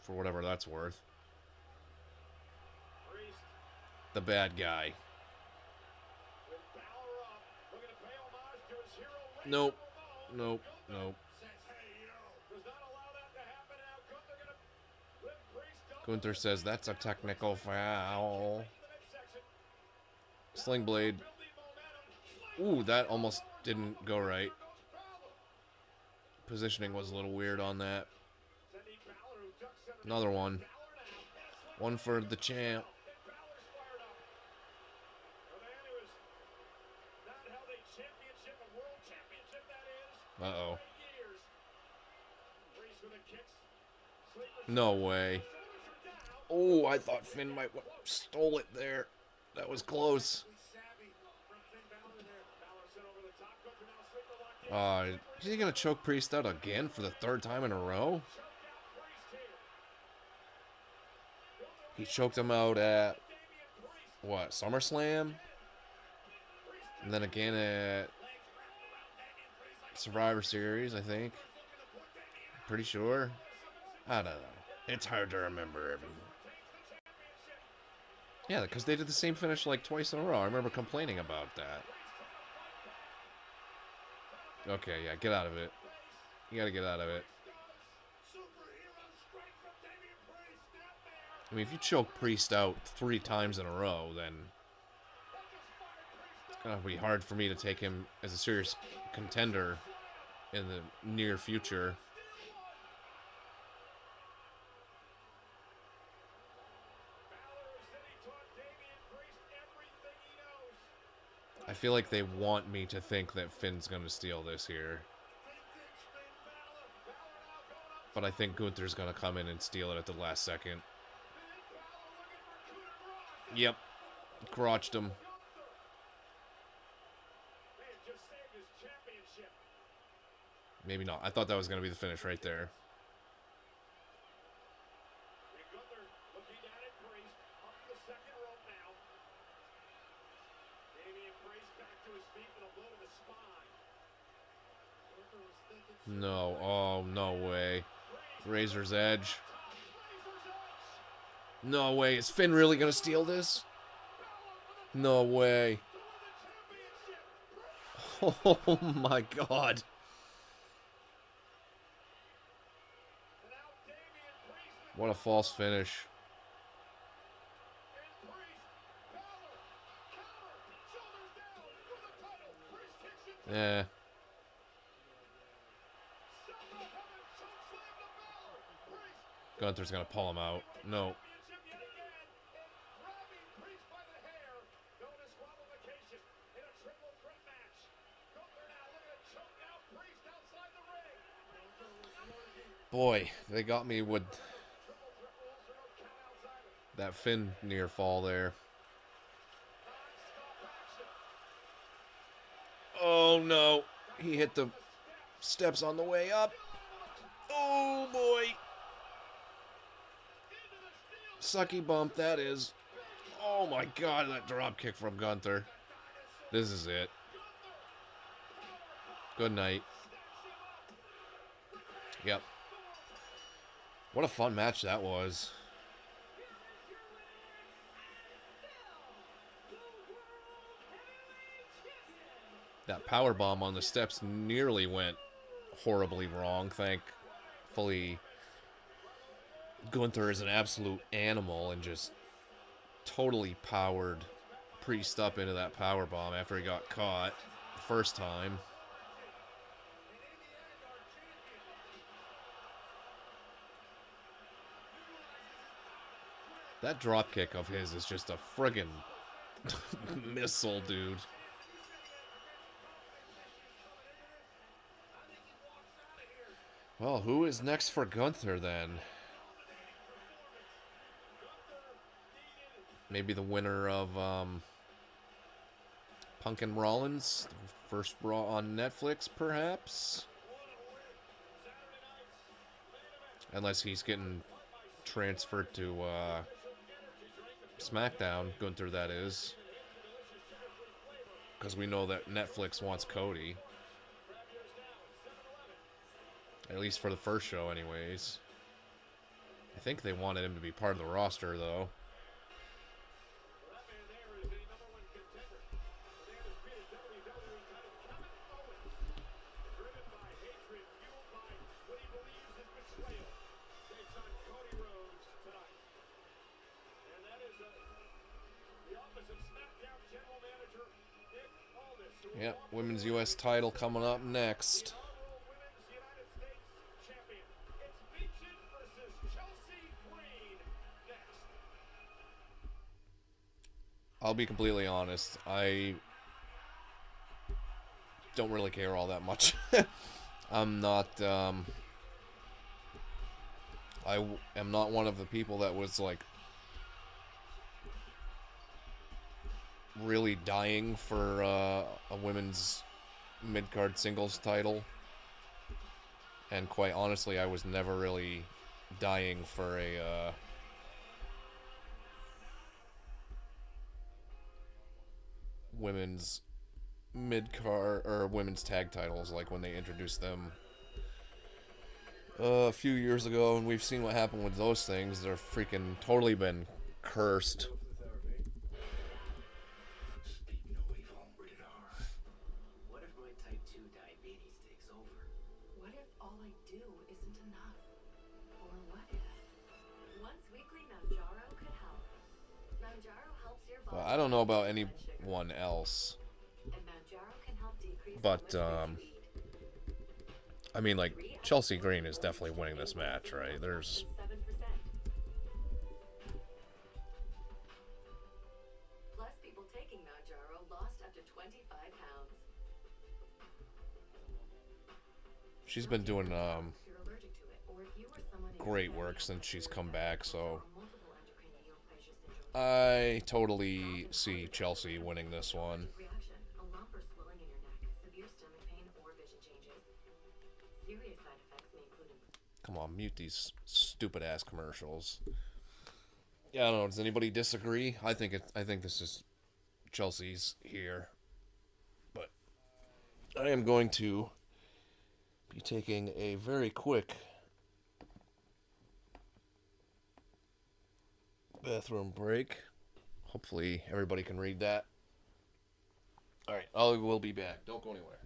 Speaker 2: for whatever that's worth. The bad guy. Nope. Nope. Nope. Gunther says that's a technical foul. Sling blade. Ooh, that almost didn't go right. Positioning was a little weird on that. Another one. One for the champ. Uh-oh. No way. Oh, I thought Finn might stole it there. That was close. Is he gonna choke Priest out again for the third time in a row? He choked him out at what, SummerSlam? And then again at Survivor Series, I think. Pretty sure. I don't know. It's hard to remember everything. Yeah, because they did the same finish like twice in a row. I remember complaining about that. Okay, yeah, get out of it. You gotta get out of it. I mean, if you choke Priest out 3 times in a row, then it's gonna be hard for me to take him as a serious contender in the near future. I feel like they want me to think that Finn's going to steal this here. But I think Gunther's going to come in and steal it at the last second. Yep. Crotched him. Maybe not. I thought that was going to be the finish right there. No. Oh, no way. Razor's Edge. No way. Is Finn really going to steal this? No way. Oh, my God. What a false finish. Yeah. Gunther's going to pull him out. No. Boy, they got me with that Finn near fall there. Oh no, he hit the steps on the way up. Oh boy. Sucky bump, that is. Oh my God, that drop kick from Gunther. This is it. Good night. Yep. What a fun match that was. That power bomb on the steps nearly went horribly wrong. Thankfully, Gunther is an absolute animal and just totally powered Priest up into that power bomb after he got caught the first time. That drop kick of his is just a friggin' missile, dude. Well, who is next for Gunther then? Maybe the winner of Punk and Rollins, first Raw on Netflix, perhaps? Unless he's getting transferred to SmackDown, Gunther that is. Because we know that Netflix wants Cody. At least for the first show anyways. I think they wanted him to be part of the roster though. Yep, Women's US title coming up next. I'll be completely honest, I don't really care all that much. I'm not, I am not one of the people that was, like, really dying for a women's mid-card singles title. And quite honestly, I was never really dying for a women's mid-card or women's tag titles, like when they introduced them a few years ago, and we've seen what happened with those things. They're freaking totally been cursed.
Speaker 5: What if my type 2 diabetes takes over? What if all I do isn't enough? Or what if once weekly Manjaro could help? Manjaro helps your body.
Speaker 2: Well, I don't know about anyone else,
Speaker 5: And Manjaro can help decrease
Speaker 2: but
Speaker 5: how much weight you eat.
Speaker 2: I mean, like, Chelsea Green is definitely winning this match, right? There's
Speaker 5: 7%. Plus, people taking Manjaro lost up to 25 pounds.
Speaker 2: she's been doing
Speaker 5: If you're allergic to it, or if you or someone in your
Speaker 2: great
Speaker 5: family
Speaker 2: work
Speaker 5: has
Speaker 2: since she's
Speaker 5: severe
Speaker 2: come back, so
Speaker 5: or multiple endocrine neoplasia syndrome.
Speaker 2: I totally see Chelsea winning this one.
Speaker 5: Reaction, a lump or swelling in your neck, severe stomach pain, or vision changes. Serious side effects may include
Speaker 2: Come on, mute these stupid ass commercials. Yeah, I don't know. Does anybody disagree? I think this is Chelsea's here, but I am going to be taking a very quick bathroom break. Hopefully everybody can read that. Alright, I will be back. Don't go anywhere.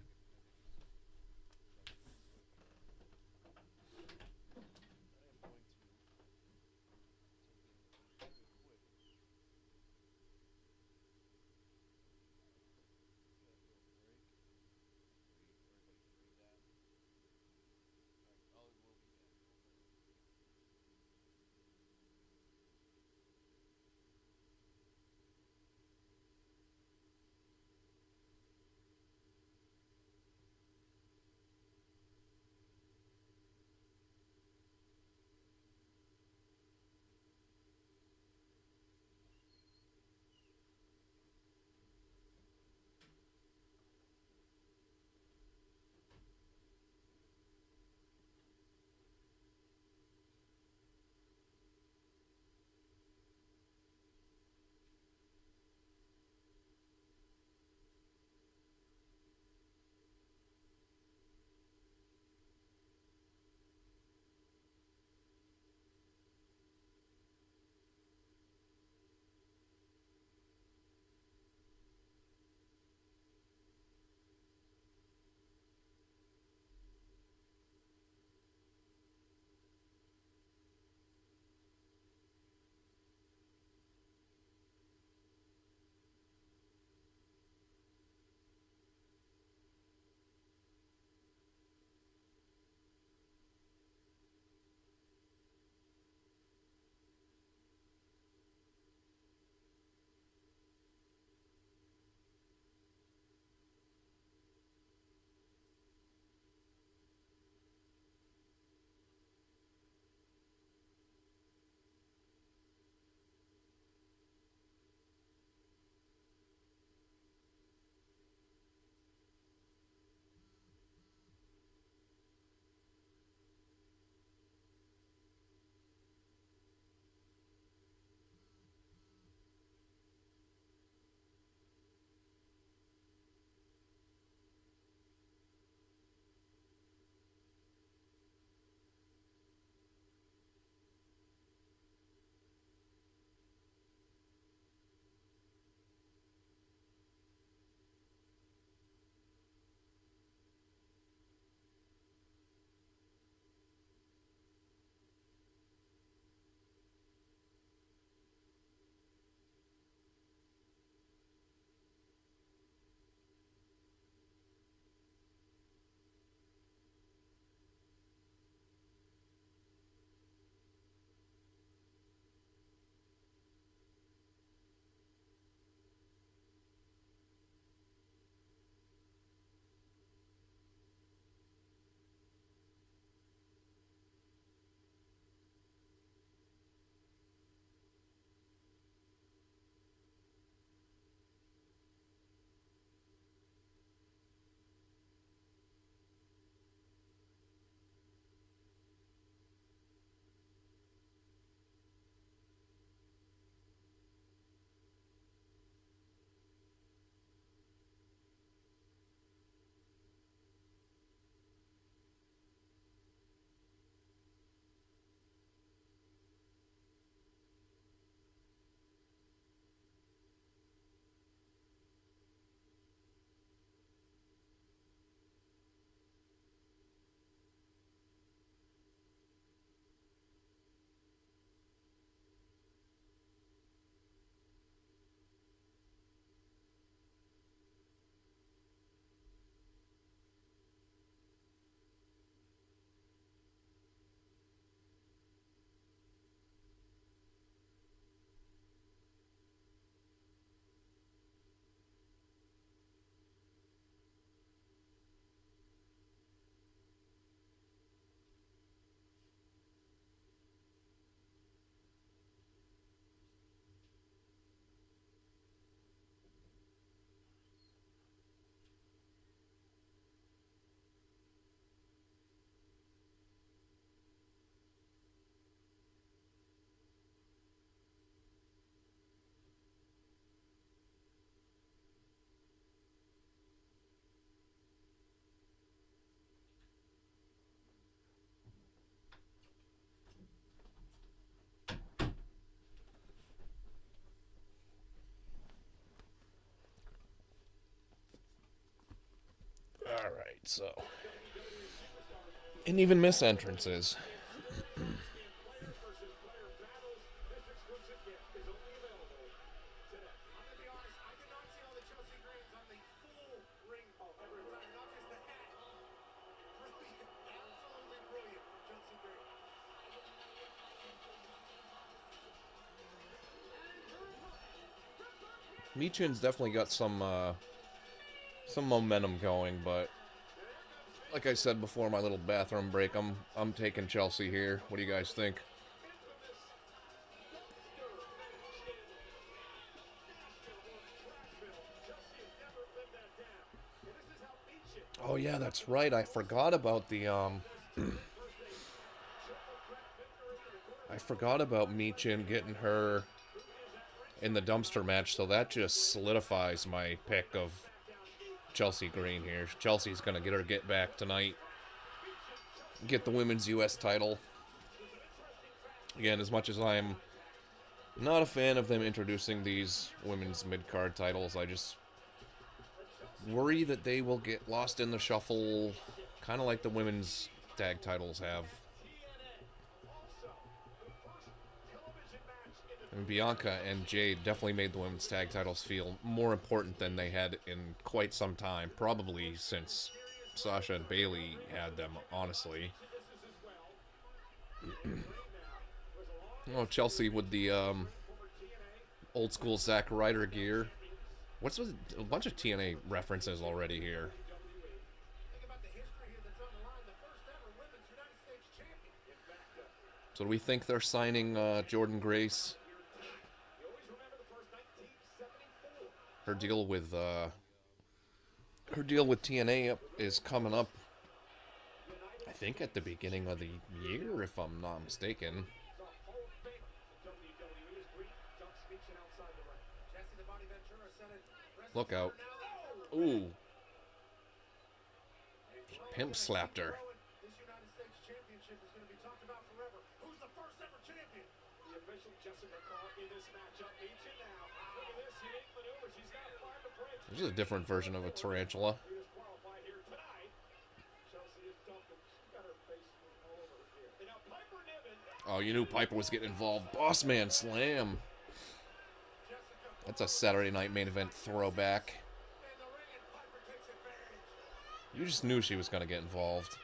Speaker 2: So, and even miss entrances. Michin's definitely got some momentum going, but like I said before my little bathroom break, I'm taking Chelsea here. What do you guys think? Oh yeah, that's right. I forgot about the I forgot about Michin getting her in the dumpster match, so that just solidifies my pick of Chelsea Green here. Chelsea's gonna get her get back tonight. Get the women's US title. Again, as much as I'm not a fan of them introducing these women's mid-card titles, I just worry that they will get lost in the shuffle, kind of like the women's tag titles have. And Bianca and Jade definitely made the women's tag titles feel more important than they had in quite some time, probably since Sasha and Bayley had them, honestly. Oh, Chelsea with the old school Zack Ryder gear. What's with a bunch of TNA references already here? So do we think they're signing Jordynne Grace? Her deal with TNA is coming up, I think, at the beginning of the year, if I'm not mistaken. Look out. Ooh. Pimp slapped her. This is a different version of a tarantula. Oh, you knew Piper was getting involved. Boss Man Slam. That's a Saturday Night Main Event throwback. You just knew she was going to get involved.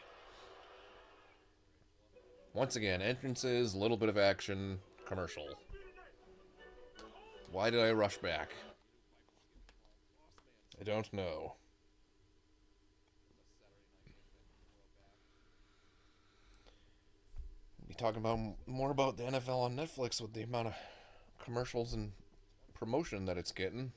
Speaker 2: Once again, entrances, a little bit of action, commercial. Why did I rush back? I don't know. Be talking about more about the NFL on Netflix with the amount of commercials and promotion that it's getting.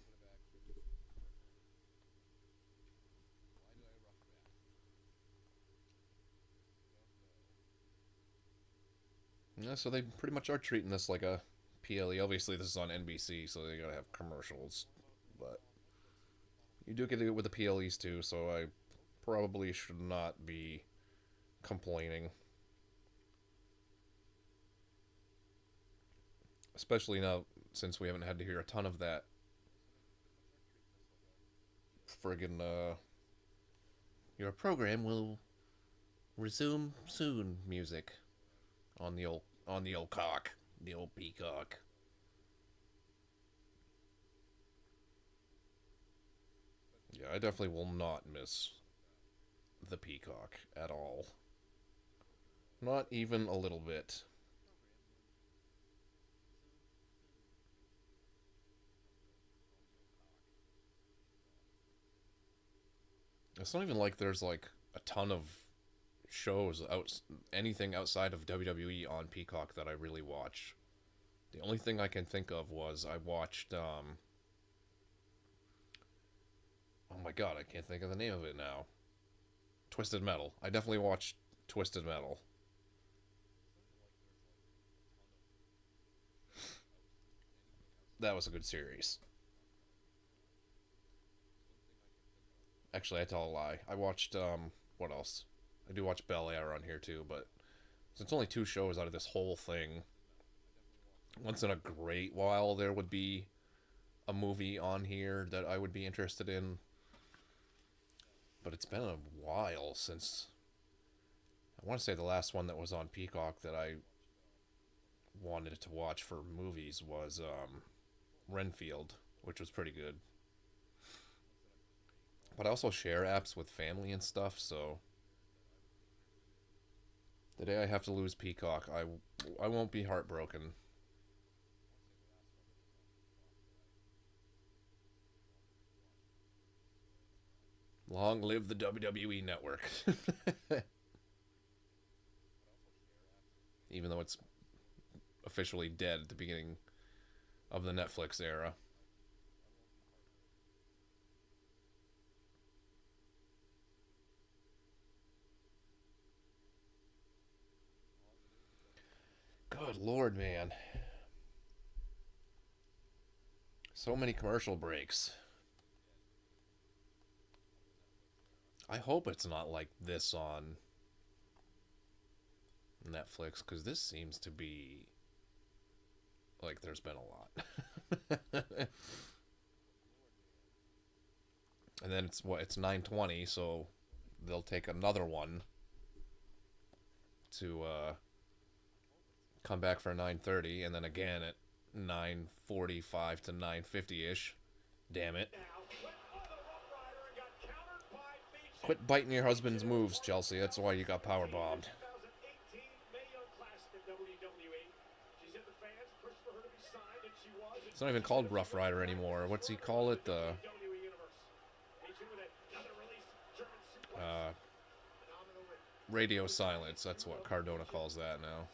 Speaker 2: Yeah, so they pretty much are treating this like a PLE. Obviously, this is on NBC, so they gotta have commercials, but you do get it with the PLEs too, so I probably should not be complaining. Especially now, since we haven't had to hear a ton of that friggin' your program will resume soon music on the old cock, the old peacock. Yeah, I definitely will not miss the peacock at all. Not even a little bit. It's not even like there's like a ton of shows anything outside of WWE on Peacock that I really watch. The only thing I can think of was I watched oh my god, I can't think of the name of it now. Twisted Metal. I definitely watched Twisted Metal. That was a good series. Actually, I tell a lie. I watched, what else? I do watch Bel Air on here too, but since only 2 shows out of this whole thing, once in a great while there would be a movie on here that I would be interested in. but it's been a while since. I want to say the last one that was on Peacock that I wanted to watch for movies was Renfield, which was pretty good. But I also share apps with family and stuff, so the day I have to lose Peacock, I won't be heartbroken. Long live the WWE network. Even though it's officially dead at the beginning of the Netflix era. Good Lord, man. So many commercial breaks. I hope it's not like this on Netflix, because this seems to be like there's been a lot. And then it's 9:20, so they'll take another one to come back for 9:30, and then again at 9:45 to 9:50-ish. Damn it. Quit biting your husband's moves, Chelsea. That's why you got powerbombed. It's not even called Rough Rider anymore. What's he call it? Radio silence. That's what Cardona calls that now.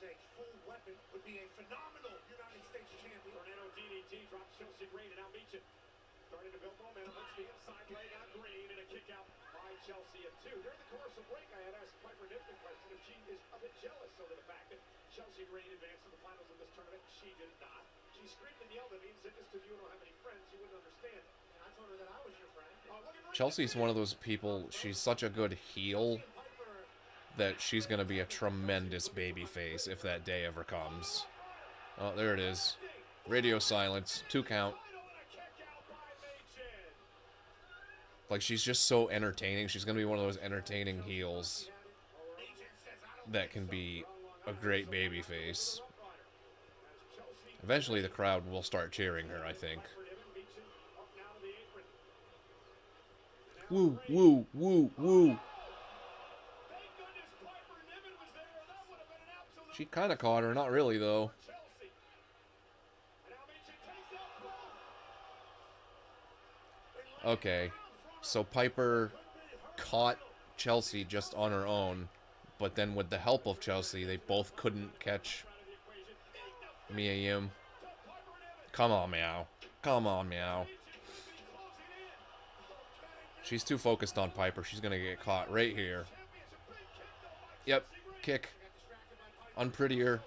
Speaker 4: Chelsea at 2. During the commercial break, I had asked Piper Niven the question if she is a bit jealous over the fact that Chelsea Green advanced to the finals of this tournament. She did not. She screamed and yelled at me and said, just because you don't have any friends, you wouldn't understand. And I told her that I was your friend.
Speaker 2: Chelsea's one of those people, she's such a good heel that she's going to be a tremendous babyface if that day ever comes. Oh, there it is. Radio silence. 2 count. Like, she's just so entertaining. She's going to be one of those entertaining heels that can be a great babyface. Eventually, the crowd will start cheering her, I think. Woo, woo, woo, woo. She kind of caught her. Not really, though. Okay. So Piper caught Chelsea just on her own, but then with the help of Chelsea, they both couldn't catch Mia Yim. Come on, Meow. Come on, Meow. She's too focused on Piper. She's going to get caught right here. Yep. Kick. Unprettier.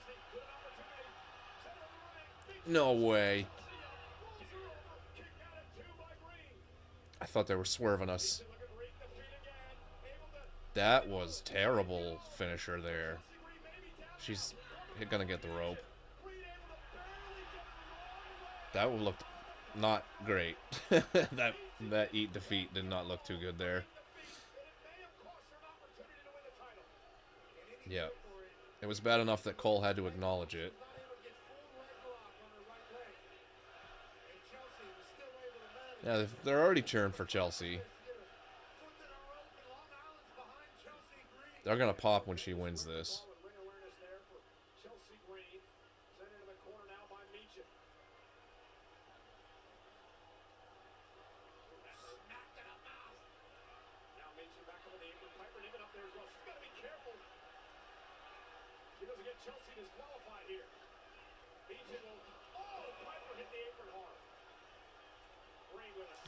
Speaker 2: No way. I thought they were swerving us. That was terrible finisher there. She's gonna get the rope. That looked not great. that eat defeat did not look too good there. Yeah. It was bad enough that Cole had to acknowledge it. Yeah, they're already cheering for Chelsea. They're going to pop when she wins this.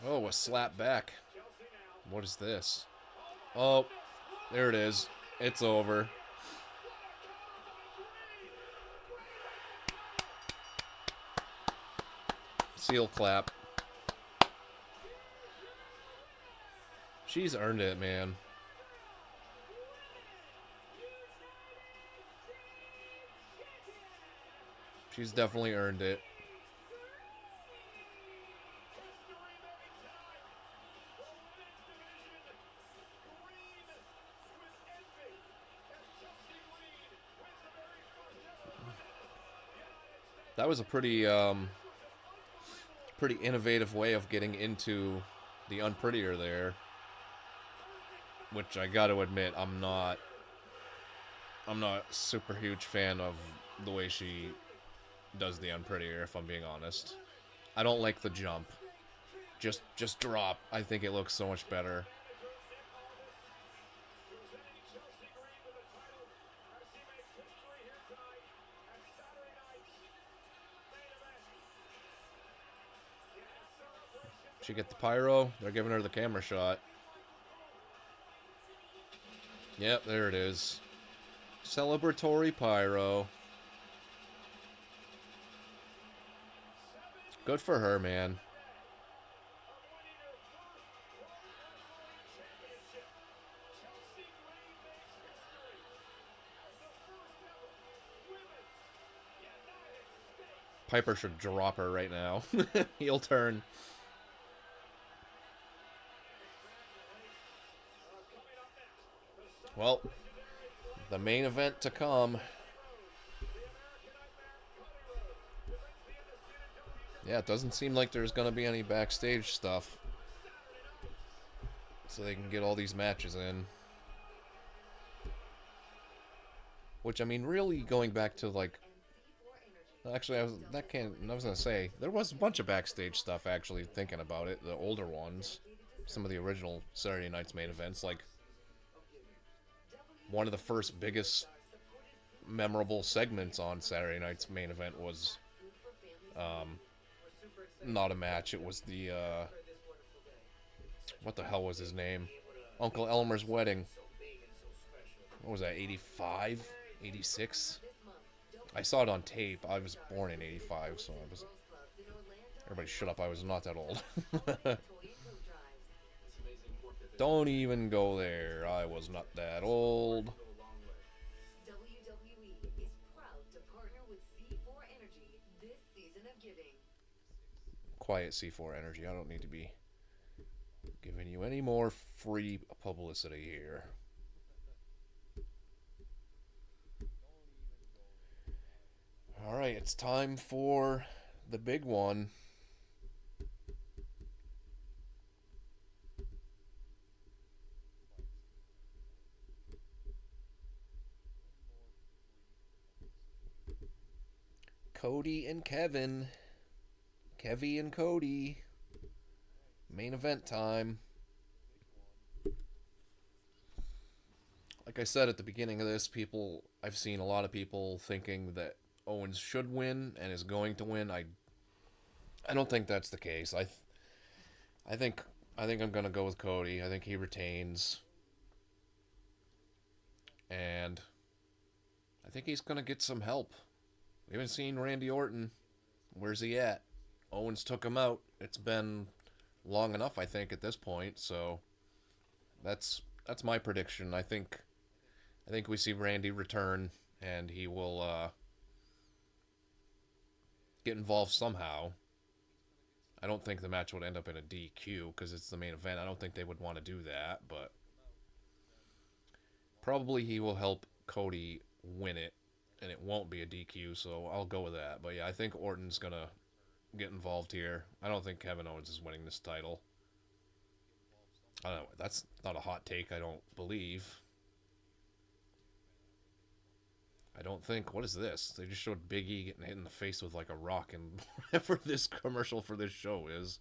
Speaker 2: Oh, a slap back. What is this? Oh, there it is. It's over. Seal clap. She's earned it, man. She's definitely earned it. That was a pretty innovative way of getting into the Unprettier there, which I got to admit I'm not super huge fan of the way she does the Unprettier, if I'm being honest. I don't like the jump. Just drop. I think it looks so much better. She get the pyro. They're giving her the camera shot. Yep, there it is. Celebratory pyro. Good for her, man. Piper should drop her right now. Heel turn. Well, the main event to come. Yeah, it doesn't seem like there's going to be any backstage stuff. So they can get all these matches in. Which, I mean, really going back to, like... Actually, I was going to say, there was a bunch of backstage stuff, actually, thinking about it. The older ones. Some of the original Saturday Night's main events, like... One of the first biggest memorable segments on Saturday Night's main event was not a match. It was the what the hell was his name? Uncle Elmer's wedding. What was that, 85? 86? I saw it on tape. I was born in 85, so I was... Everybody shut up, I was not that old. Don't even go there. I was not that old.
Speaker 5: WWE is proud to partner with C4 Energy this season of giving.
Speaker 2: Quiet, C4 Energy. I don't need to be giving you any more free publicity here. Alright, it's time for the big one. Cody and Kevin. Kevy and Cody. Main event time. Like I said at the beginning of this, I've seen a lot of people thinking that Owens should win and is going to win. I don't think that's the case. I think I'm gonna go with Cody. I think he retains. And I think he's gonna get some help. We haven't seen Randy Orton. Where's he at? Owens took him out. It's been long enough, I think, at this point. So that's my prediction. I think we see Randy return, and he will get involved somehow. I don't think the match would end up in a DQ because it's the main event. I don't think they would want to do that, but probably he will help Cody win it. And it won't be a DQ, so I'll go with that. But yeah, I think Orton's going to get involved here. I don't think Kevin Owens is winning this title. I don't know. That's not a hot take, I don't believe. I don't think... What is this? They just showed Big E getting hit in the face with like a rock and whatever this commercial for this show is.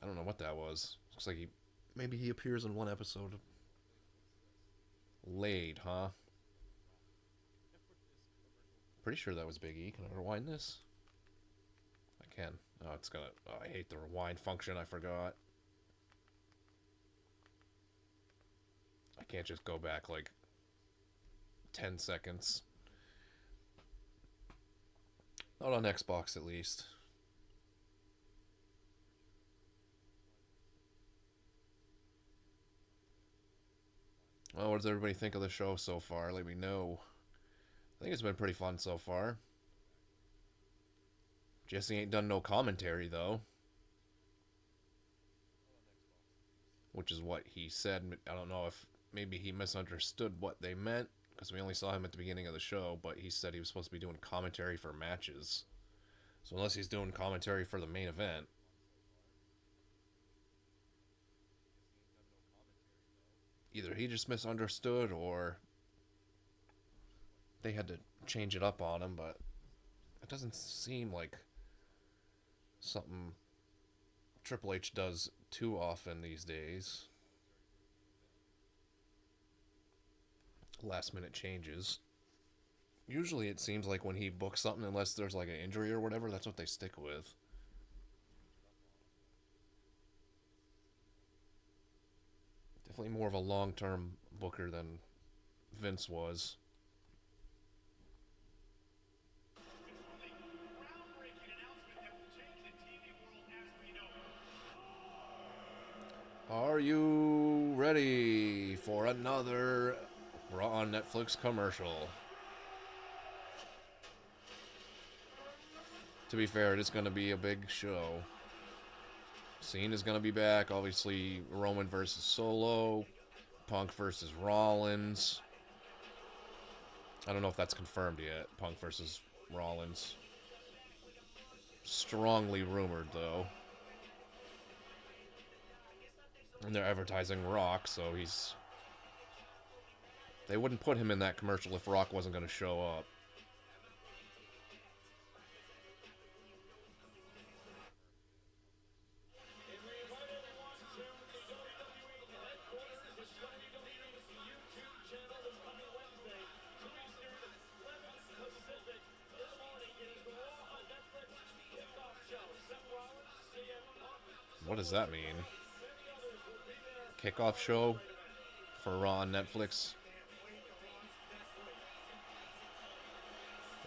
Speaker 2: I don't know what that was. Looks like maybe he appears in one episode. Laid, huh? Pretty sure that was Big E. Can I rewind this? I can. Oh, it's gonna... Oh, I hate the rewind function. I forgot. I can't just go back like 10 seconds. Not on Xbox, at least. Well, what does everybody think of the show so far? Let me know. I think it's been pretty fun so far. Jesse ain't done no commentary, though. which is what he said. I don't know if maybe he misunderstood what they meant, because we only saw him at the beginning of the show, but he said he was supposed to be doing commentary for matches. So unless he's doing commentary for the main event, either he just misunderstood or they had to change it up on him, but it doesn't seem like something Triple H does too often these days. Last minute changes. Usually it seems like when he books something, unless there's like an injury or whatever, that's what they stick with. Definitely more of a long-term booker than Vince was. Are you ready for another Raw on Netflix commercial? To be fair, it is going to be a big show. Cena's going to be back. Obviously, Roman versus Solo. Punk versus Rollins. I don't know if that's confirmed yet. Punk versus Rollins. Strongly rumored, though. And they're advertising Rock, so he's... They wouldn't put him in that commercial if Rock wasn't going to show up. What does that mean? Kickoff show for Raw on Netflix?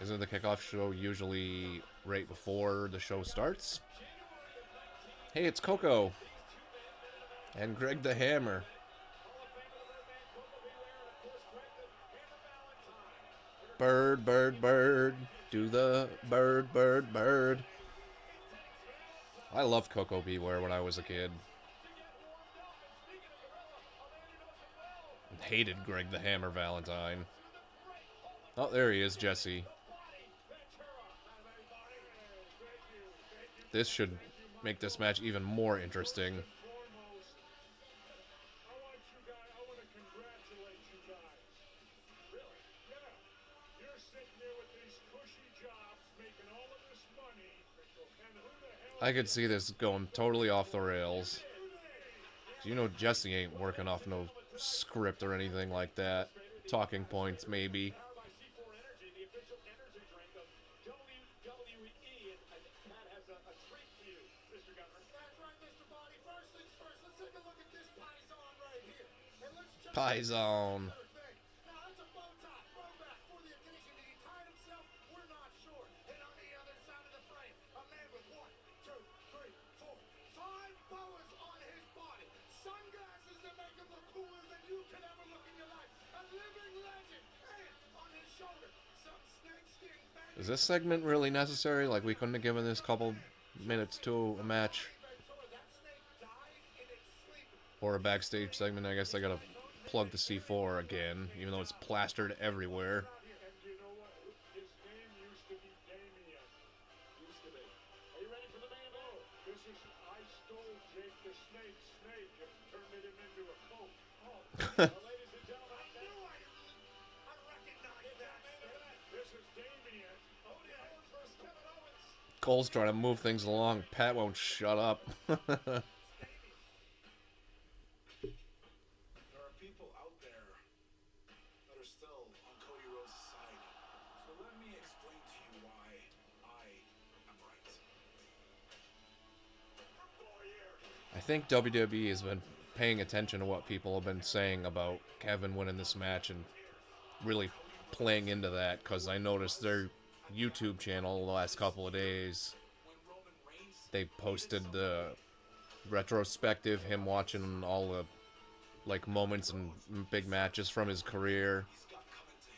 Speaker 2: Isn't the kickoff show usually right before the show starts? Hey, it's Coco and Greg the Hammer. Bird, bird, bird, do the bird, bird, bird. I loved Coco Beware when I was a kid. Hated Greg the Hammer Valentine. Oh, there he is, Jesse. This should make this match even more interesting. I could see this going totally off the rails. You know Jesse ain't working off no script or anything like that. Talking points, maybe. Pie-zone. Is this segment really necessary? Like, we couldn't have given this couple minutes to a match? Or a backstage segment. I guess I gotta plug the C4 again, even though it's plastered everywhere. Cole's trying to move things along. Pat won't shut up.
Speaker 4: There are people out there that are still on Cody Rhodes' side. So let me explain to you why I am right. For 4 years.
Speaker 2: I think WWE has been paying attention to what people have been saying about Kevin winning this match and really playing into that, because I noticed their YouTube channel the last couple of days, they posted the retrospective, him watching all the like moments and big matches from his career,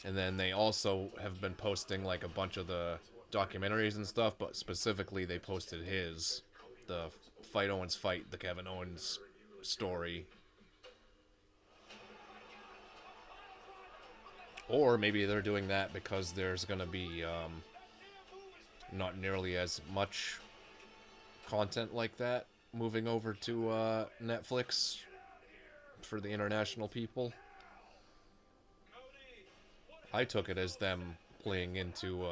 Speaker 2: and then they also have been posting like a bunch of the documentaries and stuff, but specifically they posted the Fight Owens fight, the Kevin Owens story Or maybe they're doing that because there's going to be not nearly as much content like that moving over to Netflix for the international people. I took it as them playing into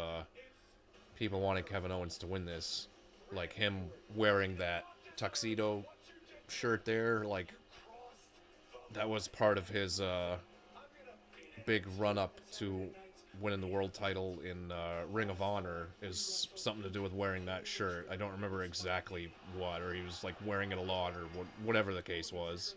Speaker 2: people wanting Kevin Owens to win this. Like him wearing that tuxedo shirt there, like that was part of his big run up to winning the world title in Ring of Honor, is something to do with wearing that shirt. I don't remember exactly what, or he was like wearing it a lot, or whatever the case was.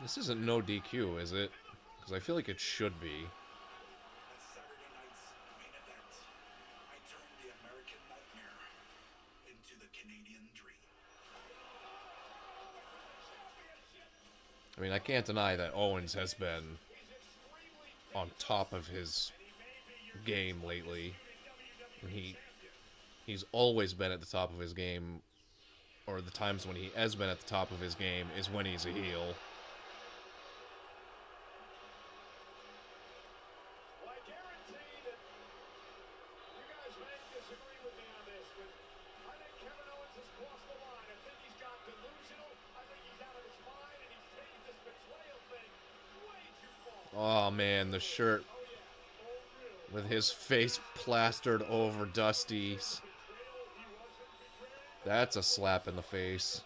Speaker 2: This isn't no DQ, is it? Because I feel like it should be.
Speaker 4: That's Saturday night's main event. I turned the American Nightmare into the Canadian Dream.
Speaker 2: I mean, I can't deny that Owens has been on top of his game lately. And he's always been at the top of his game, or the times when he has been at the top of his game is when he's a heel.
Speaker 4: Well, I guarantee that you guys may disagree with me on this, but I think Kevin Owens has crossed the line. I think he's got delusional. I think he's out of his mind, and he's taking this betrayal thing way too far.
Speaker 2: Oh man, the shirt with his face plastered over Dusty's. That's a slap in the face.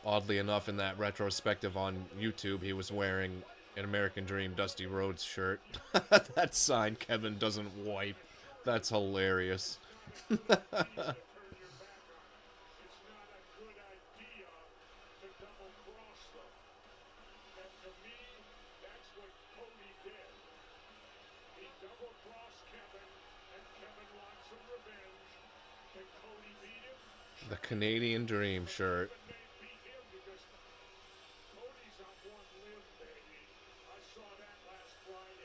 Speaker 2: Oddly enough, in that retrospective on YouTube, he was wearing an American Dream Dusty Rhodes shirt. That sign, Kevin doesn't wipe. That's hilarious. The Canadian Dream shirt.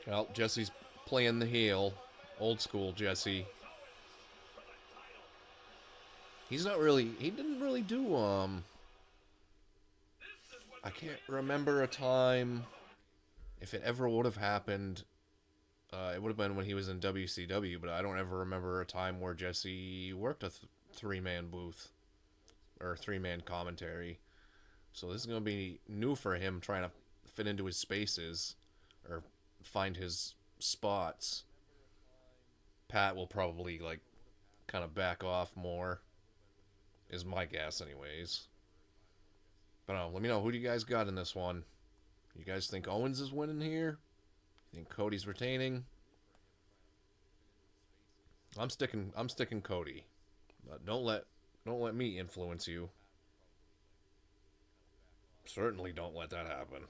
Speaker 2: Well, Jesse's playing the heel. Old school Jesse. He didn't really do, I can't remember a time, if it ever would have happened, it would have been when he was in WCW, but I don't ever remember a time where Jesse worked a three-man booth, or three-man commentary. So this is going to be new for him, trying to fit into his spaces, or find his spots. Pat will probably, like, kind of back off more, is my guess anyways. But let me know, who do you guys got in this one? You guys think Owens is winning here? You think Cody's retaining? I'm sticking Cody. But don't let me influence you. Certainly don't let that happen.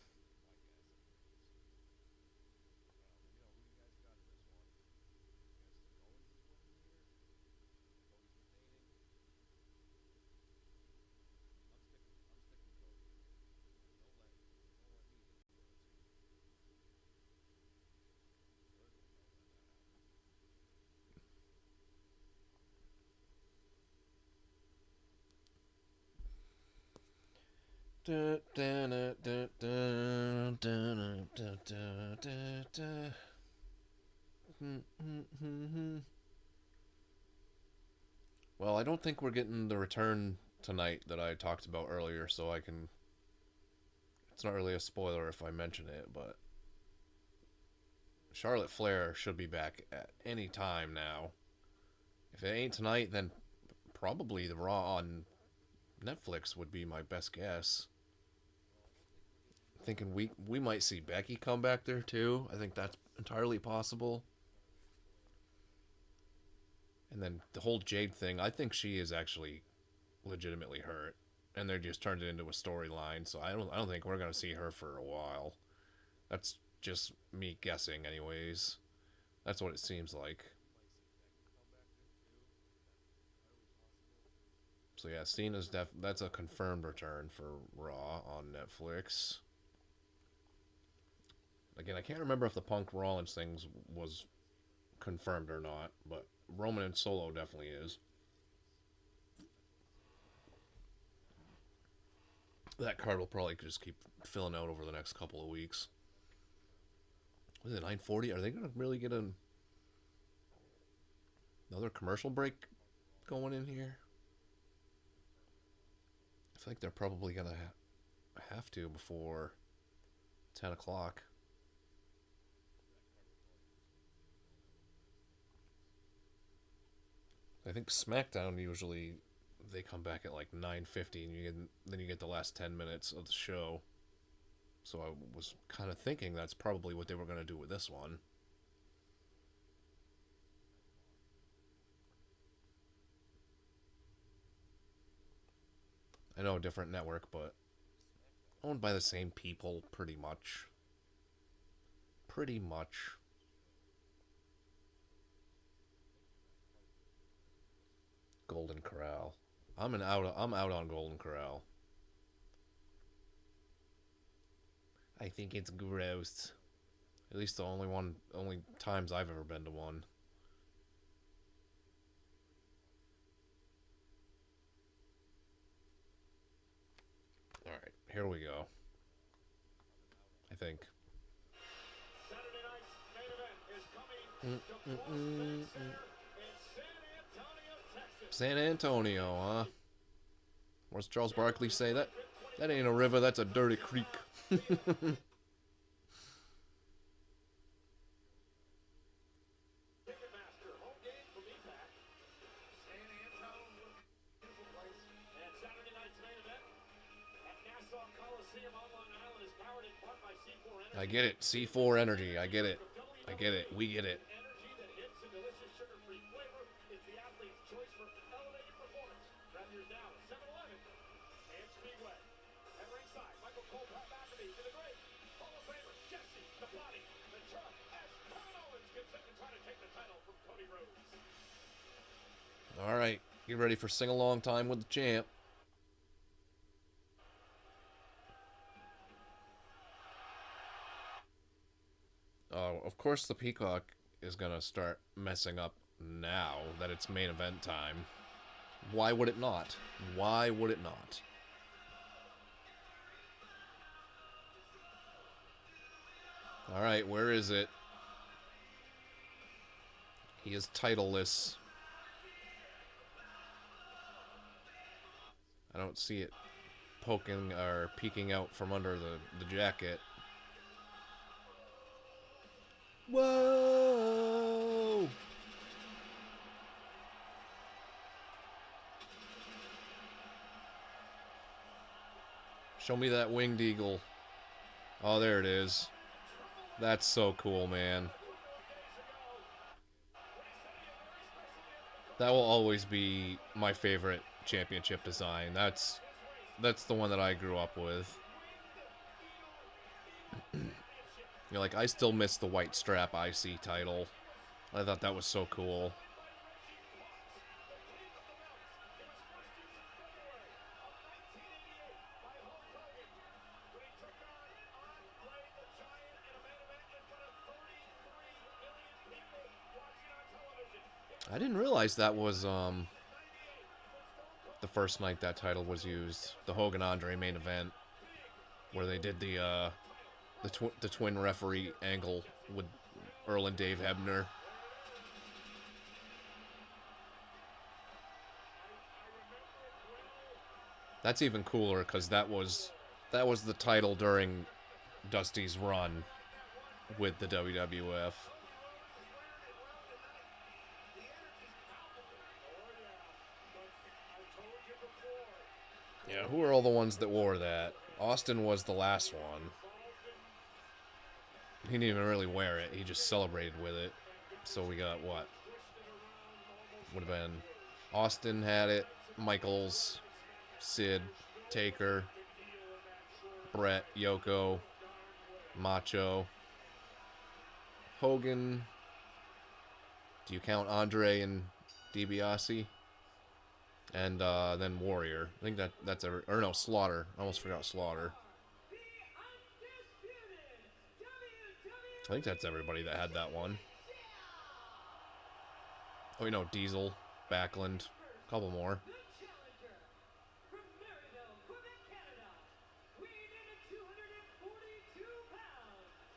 Speaker 2: Well, I don't think we're getting the return tonight that I talked about earlier, so I can... It's not really a spoiler if I mention it, but... Charlotte Flair should be back at any time now. If it ain't tonight, then probably the Raw on Netflix would be my best guess. Thinking we might see Becky come back there too. I think that's entirely possible. And then the whole Jade thing, I think she is actually legitimately hurt, and they just turned it into a storyline. So I don't think we're gonna see her for a while. That's just me guessing, anyways. That's what it seems like. So yeah, Cena's that's a confirmed return for Raw on Netflix. Again, I can't remember if the Punk Rollins things was confirmed or not, but Roman and Solo definitely is. That card will probably just keep filling out over the next couple of weeks. Was it 9:40? Are they going to really get another commercial break going in here? I feel like they're probably going to have to before 10 o'clock. I think SmackDown usually they come back at like 9:50, and then you get the last 10 minutes of the show. So I was kind of thinking that's probably what they were going to do with this one. I know a different network, but owned by the same people, pretty much. Pretty much. Golden Corral. I'm out on Golden Corral. I think it's gross. At least the only times I've ever been to one. Alright, here we go. I think.
Speaker 4: Saturday night's main event is coming to CrossFit Center in San Antonio, Texas.
Speaker 2: San Antonio, huh? What's Charles Barkley say? That ain't a river, that's a dirty creek.
Speaker 4: Ticketmaster, home game from EPAC. San Antonio, beautiful place. And Saturday night's main event at Nassau Coliseum on Long Island is powered in part by C4 Energy.
Speaker 2: I get it. C4 Energy. I get it. I get it. We get it.
Speaker 4: Energy that hits a delicious sugar-free flavor. It's the athlete's choice for elevated performance. Grab yours now at 7-Eleven and Speedway. At ringside, Michael Cole, Pat McAfee to the great Hall of Famer Jesse the Body Ventura as Kevin Owens gets set to try to take the title from Cody Rhodes.
Speaker 2: All right. Get ready for sing-along time with the champ. Oh, of course the Peacock is going to start messing up now that it's main event time. Why would it not? Why would it not? All right, where is it? He is titleless. I don't see it poking or peeking out from under the jacket. Whoa! Show me that winged eagle. Oh, there it is. That's so cool, man. That will always be my favorite championship design. That's the one that I grew up with. You're like, I still miss the white strap IC title. I thought that was so cool. I didn't realize that was the first night that title was used. The Hogan Andre main event, where they did the twin referee angle with Earl and Dave Hebner. That's even cooler because that was the title during Dusty's run with the WWF. Yeah, who are all the ones that wore that? Austin was the last one. He didn't even really wear it. He just celebrated with it. So we got what? Would have been Austin had it, Michaels, Sid, Taker, Brett, Yoko, Macho, Hogan. Do you count Andre and DiBiase? And then Warrior. I think that's every, or no, Slaughter. I almost forgot Slaughter. I think that's everybody that had that one. Oh, you know, Diesel, Backlund, a couple more.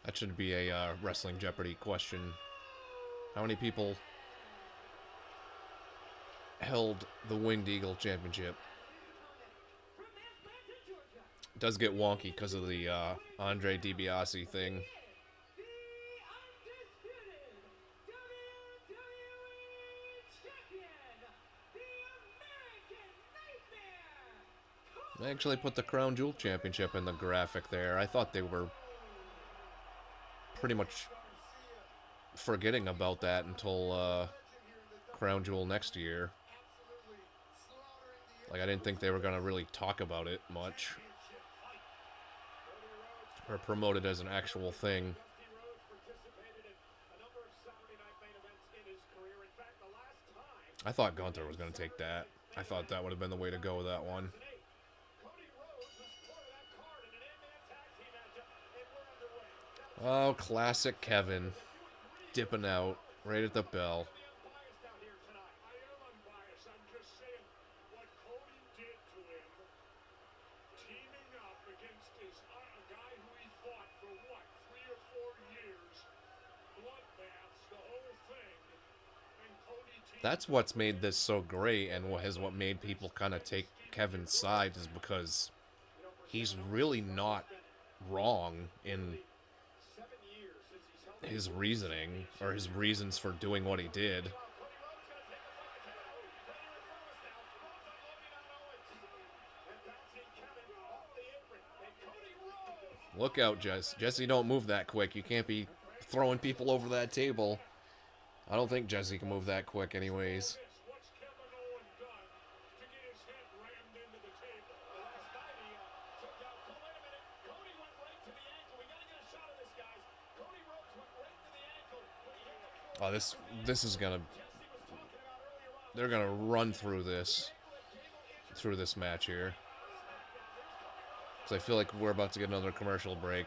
Speaker 2: That should be a Wrestling Jeopardy question. How many people held the Winged Eagle Championship? It does get wonky because of the Andre DiBiase thing. They actually put the Crown Jewel Championship in the graphic there. I thought they were pretty much forgetting about that until Crown Jewel next year. Like, I didn't think they were going to really talk about it much. Or promote it as an actual thing. I thought Gunther was going to take that. I thought that would have been the way to go with that one. Oh, classic Kevin. Dipping out right at the bell. That's what's made this so great, and what made people kind of take Kevin's side, is because he's really not wrong in his reasoning, or his reasons for doing what he did. Look out, Jess. Jesse, don't move that quick. You can't be throwing people over that table. I don't think Jesse can move that quick anyways. Oh, this is gonna... They're gonna run through this match here. Because I feel like we're about to get another commercial break.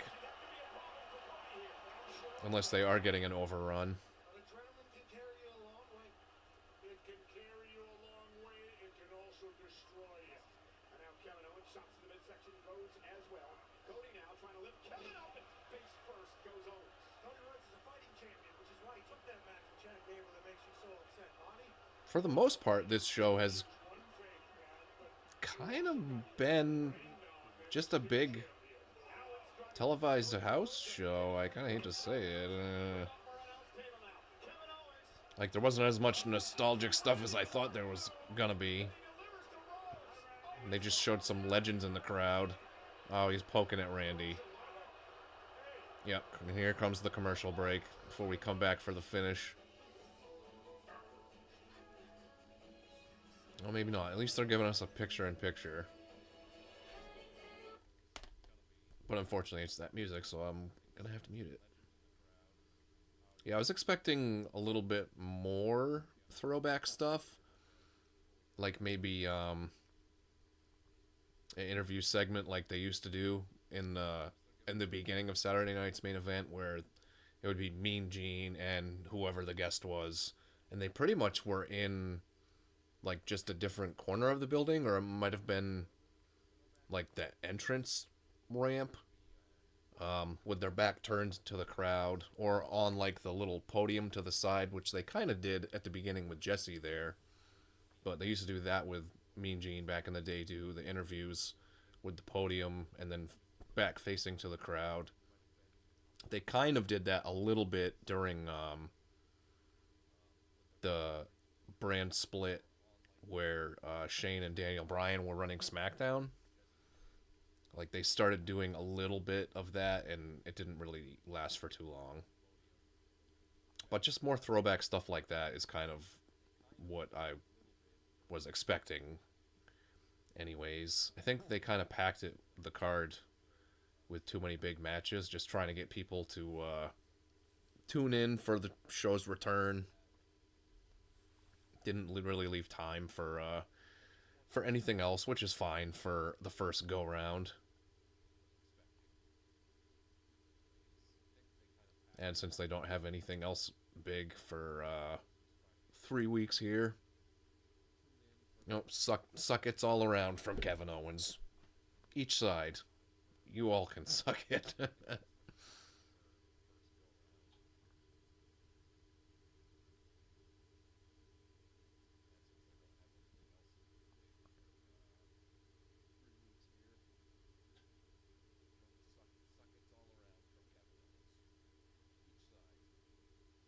Speaker 2: Unless they are getting an overrun.
Speaker 4: Can carry you a long way. It can also destroy you. And now Kevin Owens shots to the midsection, goes as well. Cody now trying to lift Kevin Owens. Face first goes Owens. Cody Rhodes is a fighting champion, which is why he took that match with Chad Gable that makes you so upset, Monty.
Speaker 2: For the most part, this show has kind of been just a big televised house show. I kind of hate to say it. Like, there wasn't as much nostalgic stuff as I thought there was gonna be. They just showed some legends in the crowd. Oh, he's poking at Randy. Yep, and here comes the commercial break before we come back for the finish. Well, maybe not. At least they're giving us a picture-in-picture. But unfortunately, it's that music, so I'm gonna have to mute it. Yeah, I was expecting a little bit more throwback stuff. Like maybe an interview segment like they used to do in the beginning of Saturday Night's Main Event, where it would be Mean Gene and whoever the guest was. And they pretty much were in like just a different corner of the building, or it might have been like the entrance ramp. With their back turned to the crowd, or on like the little podium to the side, which they kind of did at the beginning with Jesse there. But they used to do that with Mean Gene back in the day, do the interviews with the podium and then back facing to the crowd. They kind of did that a little bit during the brand split where Shane and Daniel Bryan were running SmackDown. Like, they started doing a little bit of that, and it didn't really last for too long. But just more throwback stuff like that is kind of what I was expecting. Anyways, I think they kind of packed the card with too many big matches, just trying to get people to tune in for the show's return. Didn't really leave time for for anything else, which is fine for the first go-round. And since they don't have anything else big for 3 weeks here, suck it's all around from Kevin Owens. Each side. You all can suck it.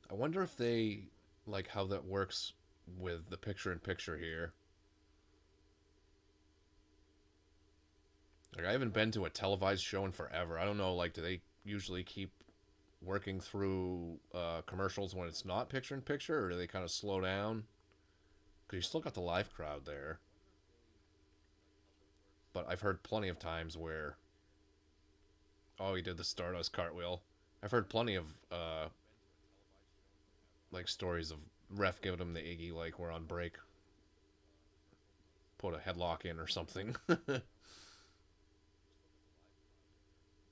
Speaker 2: I wonder if they, like, how that works with the picture-in-picture here. Like, I haven't been to a televised show in forever. I don't know, like, do they usually keep working through commercials when it's not picture-in-picture, or do they kind of slow down? Because you still got the live crowd there. But I've heard plenty of times where... Oh, he did the Stardust cartwheel. I've heard plenty of, like, stories of ref giving him the Iggy, like, we're on break. Put a headlock in or something.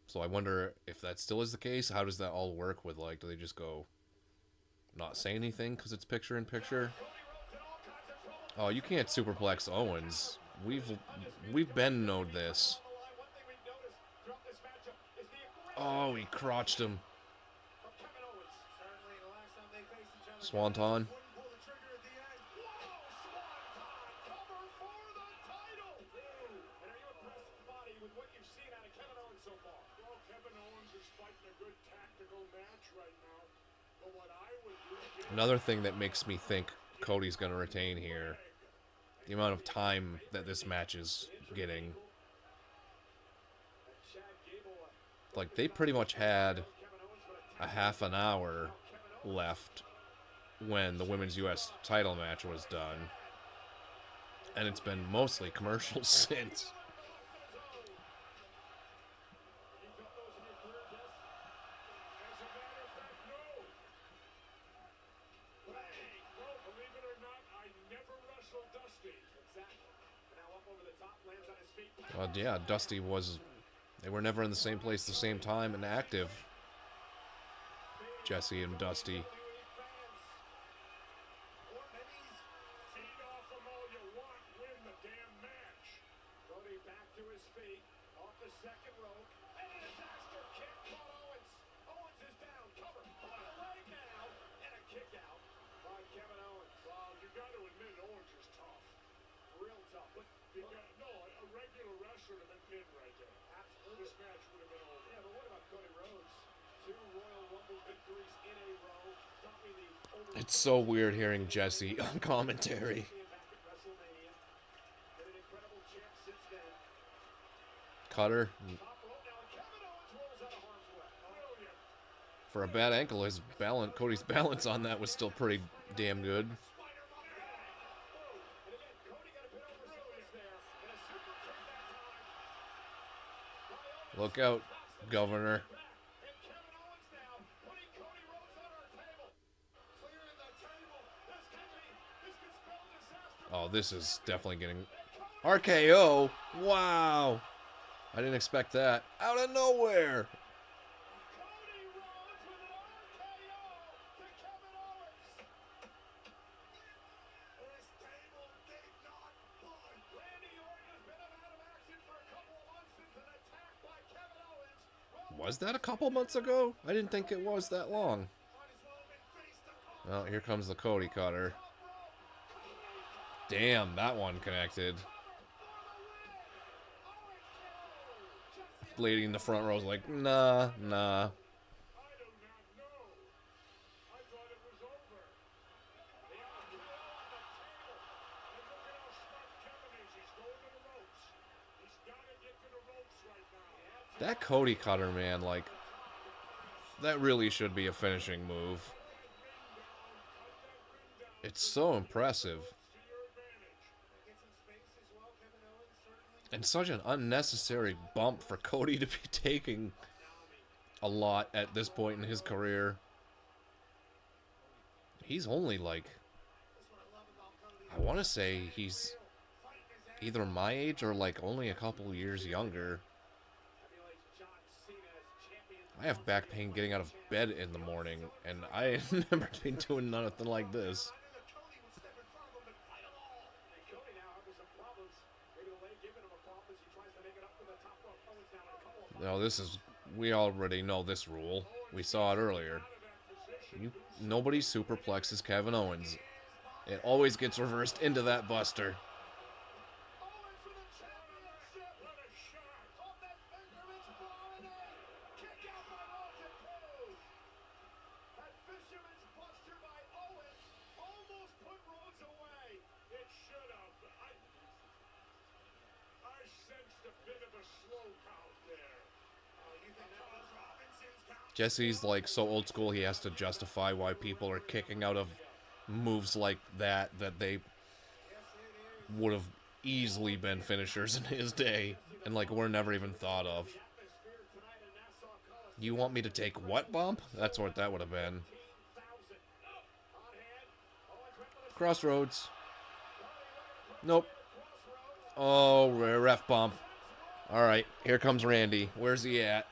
Speaker 2: So I wonder if that still is the case. How does that all work with, like, do they just go not say anything because it's picture-in-picture? Oh, you can't superplex Owens. We've been known this. Oh, he crotched him. Swanton. Another thing that makes me think Cody's going to retain here, the amount of time that this match is getting. Like, they pretty much had a half an hour left when the Women's U.S. title match was done. And it's been mostly commercials since. Yeah, Dusty was... They were never in the same place at the same time and active. Jesse and Dusty. It's so weird hearing Jesse on commentary. Cutter. For a bad ankle, his balance, Cody's balance on that was still pretty damn good. Look out, Governor. Oh, this is definitely getting... RKO? Wow. I didn't expect that. Out of nowhere. Was that a couple months ago? I didn't think it was that long. Well, here comes the Cody cutter. Damn, that one connected. Lady in the front row is like, nah. That Cody cutter, man, like, that really should be a finishing move. It's so impressive. And such an unnecessary bump for Cody to be taking a lot at this point in his career. He's only like, I want to say he's either my age or like only a couple years younger. I have back pain getting out of bed in the morning, and I never been doing nothing like this. No, this is, we already know this rule. We saw it earlier. Nobody superplexes Kevin Owens. It always gets reversed into that buster. Jesse's like so old school he has to justify why people are kicking out of moves like that they would have easily been finishers in his day and like were never even thought of. You want me to take what bump? That's what that would have been. Crossroads. Nope. Oh, ref bump. Alright, here comes Randy. Where's he at?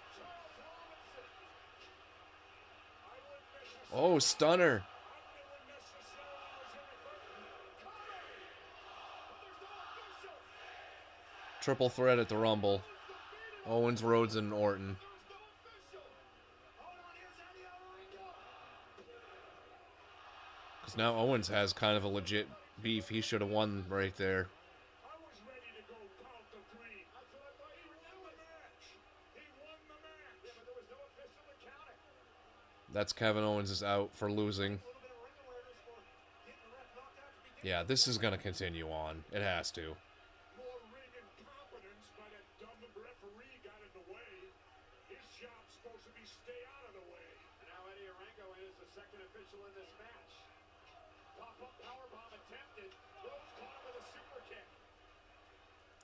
Speaker 2: Oh, stunner. Triple threat at the Rumble. Owens, Rhodes, and Orton. Because now Owens has kind of a legit beef. He should have won right there. That's Kevin Owens is out for losing. Yeah, this is going to continue on. It has to.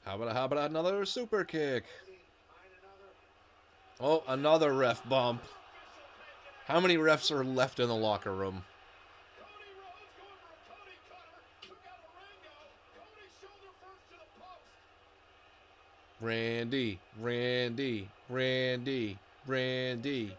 Speaker 2: How about another super kick? Oh, another ref bump. How many refs are left in the locker room? Randy, Randy, Randy, Randy.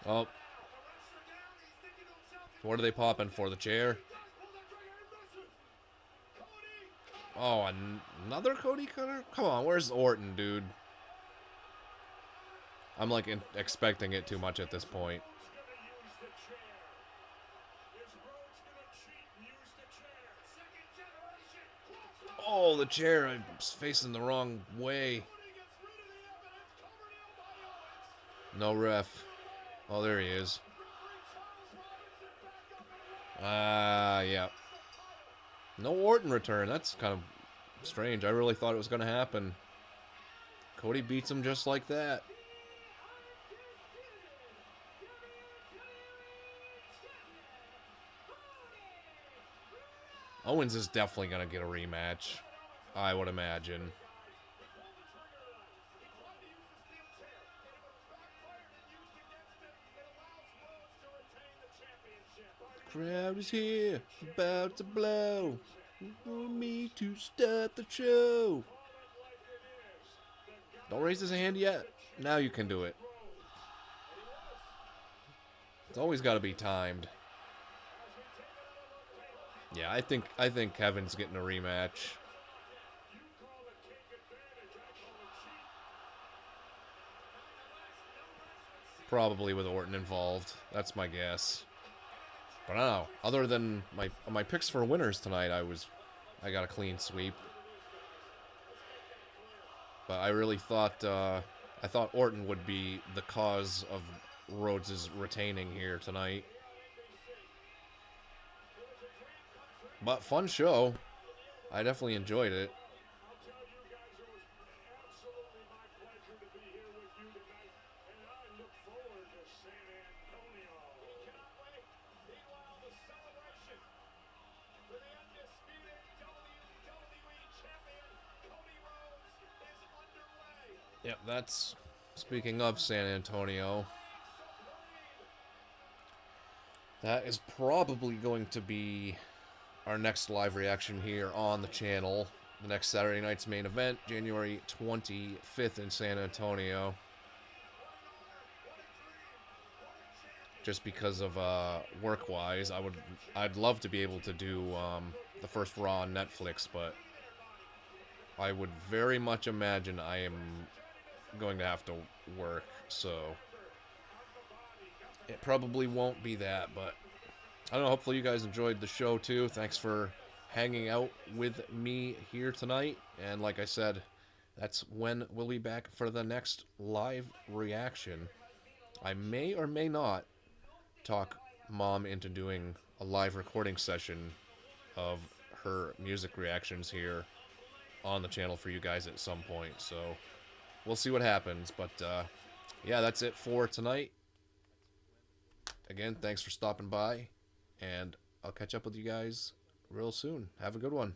Speaker 2: Oh. What are they popping for? The chair? Oh, another Cody Cutter? Come on, where's Orton, dude? I'm like expecting it too much at this point. Oh, the chair. I'm facing the wrong way. No ref. Oh, there he is. Yeah. No Orton return. That's kind of strange. I really thought it was going to happen. Cody beats him just like that. Owens is definitely going to get a rematch, I would imagine. Crowd is here, about to blow. For me to start the show. Don't raise his hand yet. Now you can do it. It's always got to be timed. Yeah, I think Kevin's getting a rematch. Probably with Orton involved. That's my guess. But I don't know. Other than my picks for winners tonight, I got a clean sweep. But I really thought I thought Orton would be the cause of Rhodes' retaining here tonight. But fun show. I definitely enjoyed it. Yep, that's Speaking of San Antonio, that is probably going to be our next live reaction here on the channel. The next Saturday night's main event, January 25th in San Antonio. Just because of work-wise, I'd love to be able to do the first Raw on Netflix, but I would very much imagine I am going to have to work, so it probably won't be that, but I don't know, hopefully you guys enjoyed the show too. Thanks for hanging out with me here tonight, and like I said, that's when we'll be back for the next live reaction. I may or may not talk Mom into doing a live recording session of her music reactions here on the channel for you guys at some point, so we'll see what happens. But yeah, that's it for tonight. Again, thanks for stopping by, and I'll catch up with you guys real soon. Have a good one.